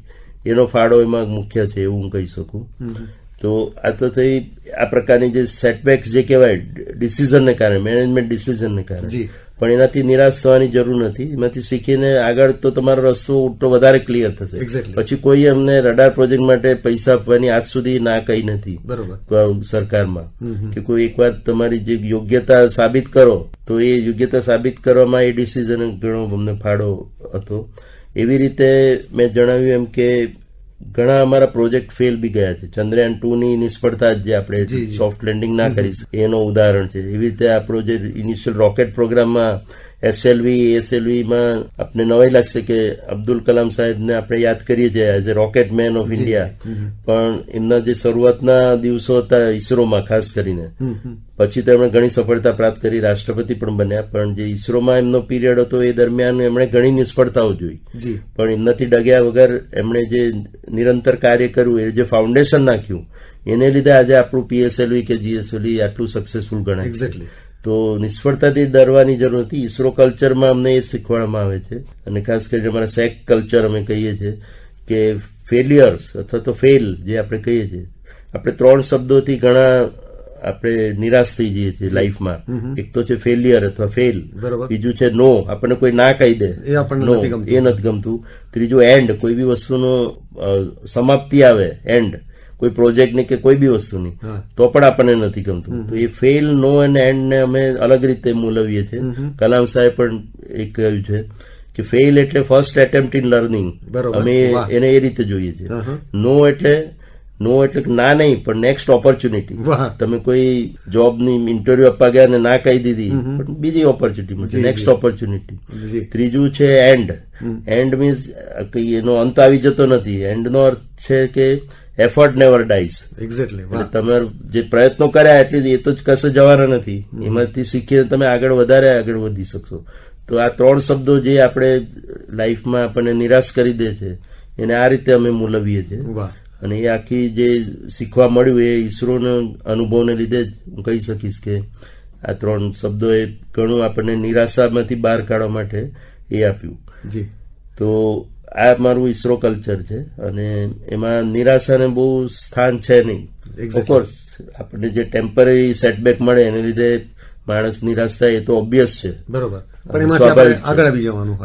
એનો ફાળો એમાં મુખ્ય છે એવું હું કહી શકું. તો આ તો થઈ આ પ્રકારની જે સેટબેક્સ જે કહેવાય ડિસિઝનને કારણે, મેનેજમેન્ટ ડિસિઝનને કારણે. પણ એનાથી નિરાશ થવાની જરૂર નથી. એમાંથી શીખીને આગળ તો તમારો રસ્તો ઉલટો વધારે ક્લિયર થશે. પછી કોઈ અમને રડાર પ્રોજેક્ટ માટે પૈસા આપવાની આજ સુધી ના કહી નથી સરકારમાં, કે કોઈ એકવાર તમારી જે યોગ્યતા સાબિત કરો તો એ યોગ્યતા સાબિત કરવામાં એ ડિસિઝન ઘણો અમને ફાળો હતો. એવી રીતે મેં જણાવ્યું એમ કે ઘણા અમારા પ્રોજેક્ટ ફેલ બી ગયા છે. ચંદ્રયાન 2 ની નિષ્ફળતા જે આપણે સોફ્ટ લેન્ડિંગ ના કરી એનો ઉદાહરણ છે. એવી રીતે આપણો જે ઇનિશિયલ રોકેટ પ્રોગ્રામમાં એસએલવી માં આપણે નવાઈ લાગશે કે અબ્દુલ કલામ સાહેબને આપણે યાદ કરીએ છીએ as a rocket man of India, પણ એમના જે શરૂઆતના દિવસો હતા ઇસરોમાં ખાસ કરીને, પછી તો એમણે ઘણી સફળતા પ્રાપ્ત કરી, રાષ્ટ્રપતિ પણ બન્યા, પણ જે ઇસરોમાં એમનો પીરિયડ હતો એ દરમિયાન એમણે ઘણી નિષ્ફળતાઓ જોઈ, પણ એમનાથી ડગ્યા વગર એમણે જે નિરંતર કાર્ય કર્યું, એ જે ફાઉન્ડેશન નાખ્યું, એને લીધે આજે આપણું પીએસએલવી કે જીએસએલવી આટલું સક્સેસફુલ ગણાય. તો નિષ્ફળતાથી ડરવાની જરૂર નથી. ઇસરો કલ્ચરમાં અમને એ શીખવાડવામાં આવે છે, અને ખાસ કરીને અમારા સેક કલ્ચર અમે કહીએ છીએ કે ફેલિયર્સ અથવા તો ફેલ જે આપણે કહીએ છીએ, આપણે 3 શબ્દોથી ઘણા આપણે નિરાશ થઈ જઈએ છીએ લાઈફમાં. એક તો છે ફેલિયર અથવા ફેલ, બીજું છે નો, આપણને કોઈ ના કહી દે નો એ નથી ગમતું, ત્રીજું એન્ડ, કોઈ બી વસ્તુનો સમાપ્તિ આવે, એન્ડ કોઈ પ્રોજેક્ટની કે કોઈ બી વસ્તુની, તો પણ આપણને નથી ગમતું. તો એ ફેલ, નો અને એન્ડ ને અમે અલગ રીતે મૂલવીએ છીએ. કલામ સાહેબ પણ એક કહ્યું છે કે ફેલ એટલે ફર્સ્ટ એટેમ્પ્ટ ઇન લર્નિંગ, અમે એને એ રીતે જોઈએ છીએ. નો એટલે ના નહીં, પણ નેક્સ્ટ ઓપોર્ચ્યુનિટી. તમે કોઈ જોબની ઇન્ટરવ્યુ આપવા ગયા અને ના કહી દીધી, પણ બીજી ઓપોર્ચ્યુનિટી મળશે, નેક્સ્ટ ઓપોર્ચ્યુનિટી. ત્રીજું છે એન્ડ. એન્ડ મીન્સ એનો અંત આવી જતો નથી. એન્ડનો અર્થ છે કે એફર્ટ નેવર ડાઈઝ. એટલે તમે જે પ્રયત્નો કર્યા એટલી એ તો કશે જવાના નથી, એમાંથી શીખીને તમે આગળ વધી શકશો. તો આ 3 શબ્દો જે આપણે લાઈફમાં આપણને નિરાશ કરી દે છે, એને આ રીતે અમે મૂલવીએ છીએ. અને એ આખી જે શીખવા મળ્યું એ ઇસરોના અનુભવને લીધે જ હું કહી શકીશ કે આ 3 શબ્દો એ ઘણું આપણને નિરાશામાંથી બહાર કાઢવા માટે એ આપ્યું. તો આ મારું ઇસરો કલ્ચર છે, અને એમાં નિરાશાને બહુ સ્થાન છે નહીં. ઓફકોર્સ આપણને જે ટેમ્પરરી સેટબેક મળે એને લીધે માણસ નિરાશ થાય, એ તો ઓબ્વિયસ છે, બરોબર,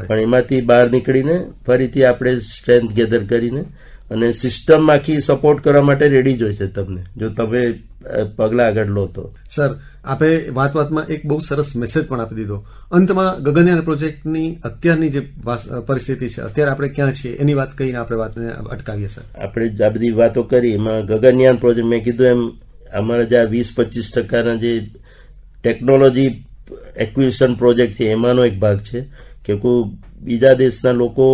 પણ એમાંથી બહાર નીકળીને ફરીથી આપણે સ્ટ્રેન્થ ગેધર કરીને અને સિસ્ટમ આખી સપોર્ટ કરવા માટે રેડી જ હોય છે તમને, જો તમે પગલા આગળ લો તો. સર, આપણે વાતમાં એક બહુ સરસ મેસેજ પણ આપી દીધો. અંતમાં ગગનયાન પ્રોજેક્ટની અત્યારની જે પરિસ્થિતિ છે, અત્યારે આપણે ક્યાં છીએ એની વાત કહીને આપણે વાતને અટકાવીએ. સર, આપણે આ બધી વાતો કરી, એમાં ગગનયાન પ્રોજેક્ટ મેં કીધું એમ અમારા જે 20-25% જે ટેકનોલોજી એક્વિઝિશન પ્રોજેક્ટ છે એમાંનો એક ભાગ છે કે કોઈ બીજા દેશના લોકો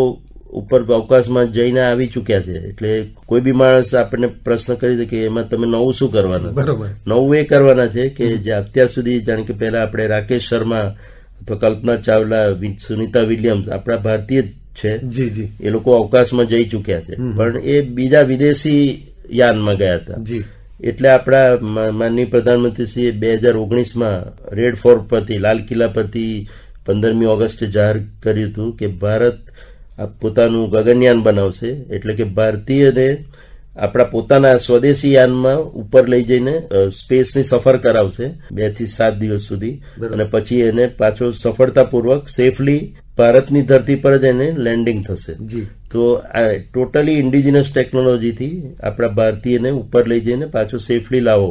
ઉપર અવકાશમાં જઈને આવી ચુક્યા છે. એટલે કોઈ બી માણસ આપણને પ્રશ્ન કરી દે કે એમાં તમે નવું શું કરવાના. બરોબર, નવું એ કરવાના છે કે જે અત્યાર સુધી જાણે કે પહેલા આપણે રાકેશ શર્મા અથવા કલ્પના ચાવલા, સુનિતા વિલિયમ્સ આપણા ભારતીય છે, એ લોકો અવકાશમાં જઈ ચુક્યા છે, પણ એ બીજા વિદેશી યાનમાં ગયા હતા. એટલે આપણા માનનીય પ્રધાનમંત્રીશ્રીએ 2019માં રેડ ફોર્ટ પરથી, લાલ કિલ્લા પરથી 15મી ઓગસ્ટે જાહેર કર્યું હતું કે ભારત પોતાનું ગગનયાન બનાવશે, એટલે કે ભારતીયને આપણા પોતાના સ્વદેશી યાનમાં ઉપર લઈ જઈને સ્પેસની સફર કરાવશે 2 થી 7 દિવસ સુધી, અને પછી એને પાછો સફળતાપૂર્વક સેફલી ભારતની ધરતી પર જ એને લેન્ડિંગ થશે. તો આ ટોટલી ઇન્ડિજિનસ ટેકનોલોજીથી આપણા ભારતીયને ઉપર લઈ જઈને પાછો સેફલી લાવો,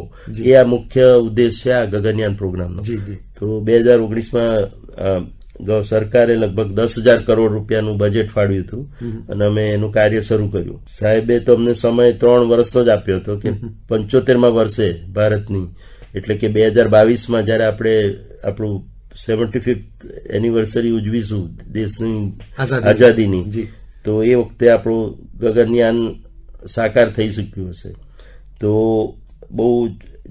એ આ મુખ્ય ઉદ્દેશ છે આ ગગનયાન પ્રોગ્રામનો. તો 2019માં સરકારે લગભગ 10,000 કરોડ રૂપિયાનું બજેટ ફાળવ્યું હતું, અને અમે એનું કાર્ય શરૂ કર્યું. સાહેબે તો અમને સમય 3 વર્ષનો જ આપ્યો હતો કે 75મા વર્ષે ભારતની, એટલે કે 2022માં જયારે આપણે આપણું 75th એનિવર્સરી ઉજવીશું દેશની આઝાદીની, તો એ વખતે આપણું ગગનયાન સાકાર થઈ શક્યું હશે. તો બહુ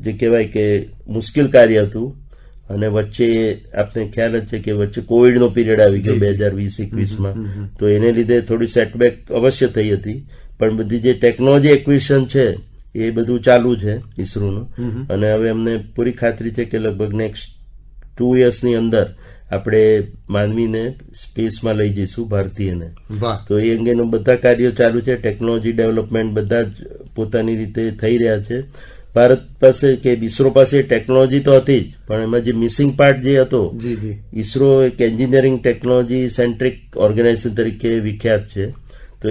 જે કહેવાય કે મુશ્કેલ કાર્ય હતું, અને વચ્ચે આપને ખ્યાલ જ છે કે વચ્ચે કોવિડનો પીરિયડ આવી ગયો 2020-21માં, તો એને લીધે થોડી સેટબેક અવશ્ય થઈ હતી, પણ બધી જે ટેકનોલોજી એક્વિઝિશન છે એ બધું ચાલુ છે ઇસરોનું, અને હવે અમને પૂરી ખાતરી છે કે લગભગ નેક્સ્ટ 2 yearsની અંદર આપણે માનવીને સ્પેસમાં લઈ જઈશું, ભારતીયને. તો એ અંગેનું બધા કાર્યો ચાલુ છે, ટેકનોલોજી ડેવલપમેન્ટ બધા જ પોતાની રીતે થઈ રહ્યા છે, ભારત પાસે કે ઇસરો પાસે ટેકનોલોજી તો હતી જ, પણ એમાં જે મિસિંગ પાર્ટ જે હતો, ઇસરો એક એન્જિનિયરિંગ ટેકનોલોજી સેન્ટ્રિક ઓર્ગેનાઇઝેશન તરીકે વિખ્યાત છે. તો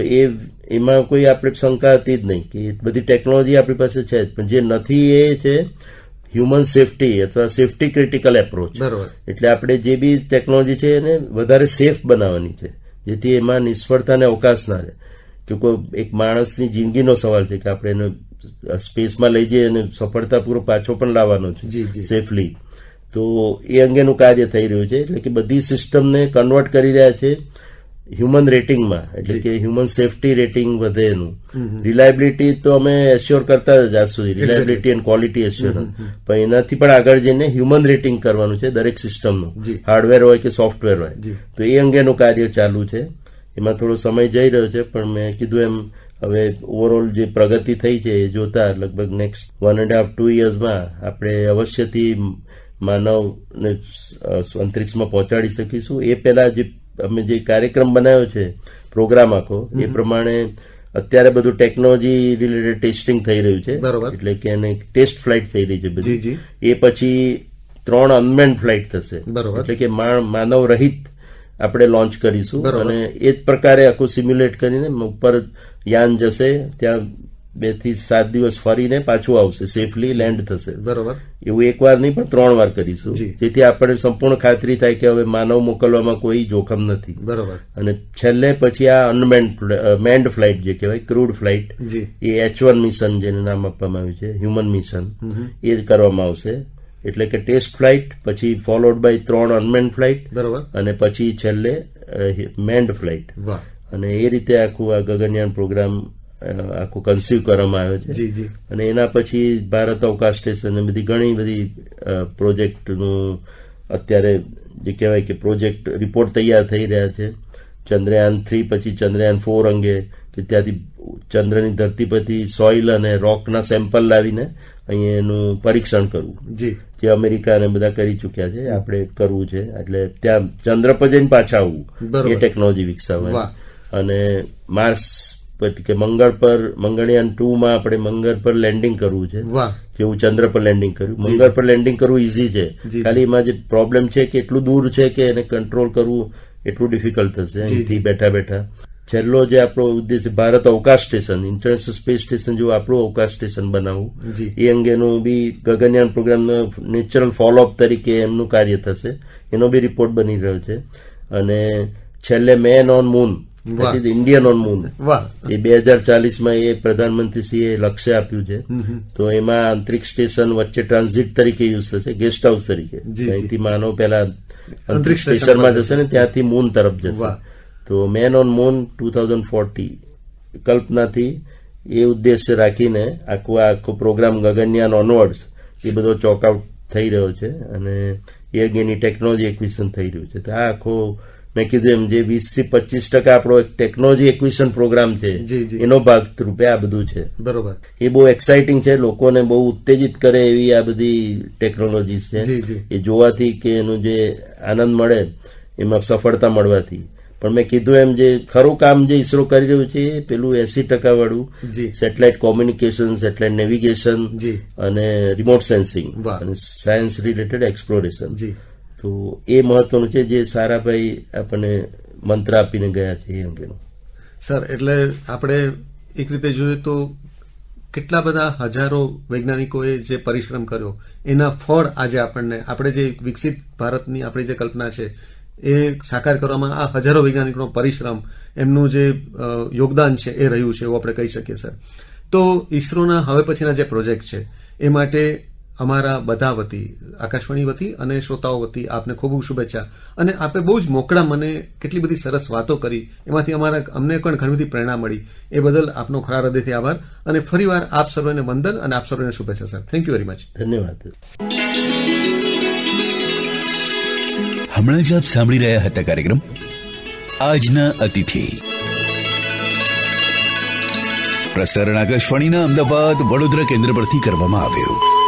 એમાં કોઈ આપણે શંકા હતી જ નહીં કે બધી ટેકનોલોજી આપણી પાસે છે જ, પણ જે નથી એ છે હ્યુમન સેફટી અથવા સેફટી ક્રિટિકલ એપ્રોચ. એટલે આપણે જે બી ટેકનોલોજી છે એને વધારે સેફ બનાવવાની છે, જેથી એમાં નિષ્ફળતાને અવકાશ ના રહે. કે કોઈ એક માણસની જિંદગીનો સવાલ છે કે આપણે એને સ્પેસમાં લઈ જઈએ અને સફળતાપૂર્વક પાછો પણ લાવવાનો છે સેફલી. તો એ અંગેનું કાર્ય થઈ રહ્યું છે. એટલે કે બધી સિસ્ટમને કન્વર્ટ કરી રહ્યા છે હ્યુમન રેટિંગમાં, એટલે કે હ્યુમન સેફટી રેટિંગ વધે એનું. રિલાયબિલિટી તો અમે એશ્યોર કરતા જ આજ સુધી, રિલાયબિલિટી એન્ડ ક્વોલિટી એશ્યોરન્સ, પણ એનાથી પણ આગળ જઈને હ્યુમન રેટિંગ કરવાનું છે દરેક સિસ્ટમનું, હાર્ડવેર હોય કે સોફ્ટવેર હોય. તો એ અંગેનું કાર્ય ચાલુ છે. એમાં થોડો સમય જઈ રહ્યો છે, પણ મેં કીધું એમ હવે ઓવરઓલ જે પ્રગતિ થઈ છે એ જોતા લગભગ નેક્સ્ટ 1.5-2 yearsમાં આપણે અવશ્યથી માનવને અંતરિક્ષમાં પહોંચાડી શકીશું. એ પહેલા જે અમે જે કાર્યક્રમ બનાવ્યો છે, પ્રોગ્રામ આખો, એ પ્રમાણે અત્યારે બધું ટેકનોલોજી રિલેટેડ ટેસ્ટિંગ થઈ રહ્યું છે. એટલે કે એને ટેસ્ટ ફ્લાઇટ થઈ રહી છે બધી. એ પછી 3 અનમેન્ડ ફ્લાઇટ થશે, એટલે કે માનવ રહિત આપણે લોન્ચ કરીશું. અને એ જ પ્રકારે આખું સિમ્યુલેટ કરીને ઉપર યાન જશે, ત્યાં 2 થી 7 દિવસ ફરીને પાછું આવશે, સેફલી લેન્ડ થશે. એવું એક વાર નહીં પણ 3 વાર કરીશું, જેથી આપણે સંપૂર્ણ ખાતરી થાય કે હવે માનવ મોકલવામાં કોઈ જોખમ નથી. અને છેલ્લે પછી આ મેન્ડ ફ્લાઇટ જે કહેવાય, ક્રૂડ ફ્લાઇટ, એ H1 મિશન જેનું નામ આપવામાં આવ્યું છે, હ્યુમન મિશન, એ જ કરવામાં આવશે. એટલે કે ટેસ્ટ ફ્લાઇટ, પછી ફોલોડ બાય 3 અનમેન્ડ ફ્લાઇટ, અને પછી છેલ્લે મેન્ડ ફ્લાઇટ. અને એ રીતે આખું આ ગગનયાન પ્રોગ્રામ આખું કન્સીવ કરવામાં આવ્યો છે. અને એના પછી ભારત અવકાશ સ્ટેશન બધી ઘણી બધી પ્રોજેક્ટનું અત્યારે જે કહેવાય કે પ્રોજેક્ટ રિપોર્ટ તૈયાર થઈ રહ્યા છે. ચંદ્રયાન 3 પછી ચંદ્રયાન 4 અંગે, કે ત્યાંથી ચંદ્રની ધરતી પરથી સોઇલ અને રોકના સેમ્પલ લાવીને અહીંયા એનું પરીક્ષણ કરવું, જે અમેરિકા અને બધા કરી ચુક્યા છે, આપણે કરવું છે. એટલે ત્યાં ચંદ્ર પર જઈને પાછા આવવું, એ ટેકનોલોજી વિકસાવવાની. અને માર્સ કે મંગળયાન 2માં આપણે મંગળ પર લેન્ડિંગ કરવું છે, જેવું ચંદ્ર પર લેન્ડિંગ કર્યું. મંગળ પર લેન્ડિંગ કરવું ઇઝી છે, ખાલી એમાં જે પ્રોબ્લેમ છે કે એટલું દૂર છે કે એને કંટ્રોલ કરવું એટલું ડિફિકલ્ટ થશે અહીંથી બેઠા બેઠા. છેલ્લો જે આપણો ઉદ્દેશ ભારત અવકાશ સ્ટેશન, ઇન્ટરનેશનલ સ્પેસ સ્ટેશન જેવું આપણું અવકાશ સ્ટેશન બનાવવું, એ અંગેનું બી ગગનયાન પ્રોગ્રામનો નેચરલ ફોલોઅપ તરીકે એમનું કાર્ય થશે. એનો બી રિપોર્ટ બની રહ્યો છે. અને છેલ્લે man on moon, Indian on moon, એ 2040માં એ પ્રધાનમંત્રીશ્રીએ લક્ષ્ય આપ્યું છે. તો એમાં અંતરિક્ષ સ્ટેશન વચ્ચે ટ્રાન્ઝિટ તરીકે યુઝ થશે, ગેસ્ટ હાઉસ તરીકે. અહીંથી માનવ પહેલા અંતરિક્ષ સ્ટેશનમાં જશે ને ત્યાંથી મૂન તરફ જશે. તો મેન ઓન મૂન 2040 કલ્પનાથી એ ઉદ્દેશ્ય રાખીને આખો પ્રોગ્રામ ગગનયાન ઓનવર્ડ્સ એ બધો ચોકઆઉટ થઈ રહ્યો છે. અને એ અંગેની ટેકનોલોજી એક્વિઝિશન થઈ રહ્યું છે. તો આ આખો મેં કીધું એમ જે 20 થી 25% આપણો એક ટેકનોલોજી એક્વિઝિશન પ્રોગ્રામ છે, એનો ભાગ રૂપે આ બધું છે. બરોબર. એ બહુ એક્સાઇટિંગ છે, લોકોને બહુ ઉત્તેજિત કરે એવી આ બધી ટેકનોલોજી છે. એ જોવાથી કે એનું જે આનંદ મળે એમાં સફળતા મળવાથી. પણ મેં કીધું એમ જે ખરું કામ જે ઇસરો કરી રહ્યું છે એ પેલું 80% વાળું સેટેલાઇટ કોમ્યુનિકેશન, સેટેલાઇટ નેવિગેશન અને રિમોટ સેન્સિંગ અને સાયન્સ રિલેટેડ એક્સપ્લોરેશન. તો એ મહત્વનું છે, જે સારાભાઈ આપણને મંત્ર આપીને ગયા છે એ અંગેનું. સર, એટલે આપણે એક રીતે જોઈએ તો કેટલા બધા હજારો વૈજ્ઞાનિકોએ જે પરિશ્રમ કર્યો એના ફળ આજે આપણે જે વિકસિત ભારતની આપણી જે કલ્પના છે એ સાકાર કરવામાં આ હજારો વૈજ્ઞાનિકોનો પરિશ્રમ, એમનું જે યોગદાન છે એ રહ્યું છે એવું આપણે કહી શકીએ. સર, તો ઇસરોના હવે પછીના જે પ્રોજેક્ટ છે એ માટે અમારા બધા વતી, આકાશવાણી વતી અને શ્રોતાઓ વતી આપને ખૂબ ખૂબ શુભેચ્છા. અને આપે બહુ જ મોકળા મને કેટલી બધી સરસ વાતો કરી, એમાંથી અમને પણ ઘણી બધી પ્રેરણા મળી. એ બદલ આપનો ખરા હૃદયથી આભાર અને ફરીવાર આપ સર્વેને વંદન અને આપ સર્વેને શુભેચ્છા. Sir, thank you very much. ધન્યવાદ. હમણાં જ આપ સાંભળી રહ્યા હતા કાર્યક્રમ આજના અતિથિ. પ્રસારણ આકાશવાણીના અમદાવાદ વડોદરા કેન્દ્ર પરથી કરવામાં આવ્યું.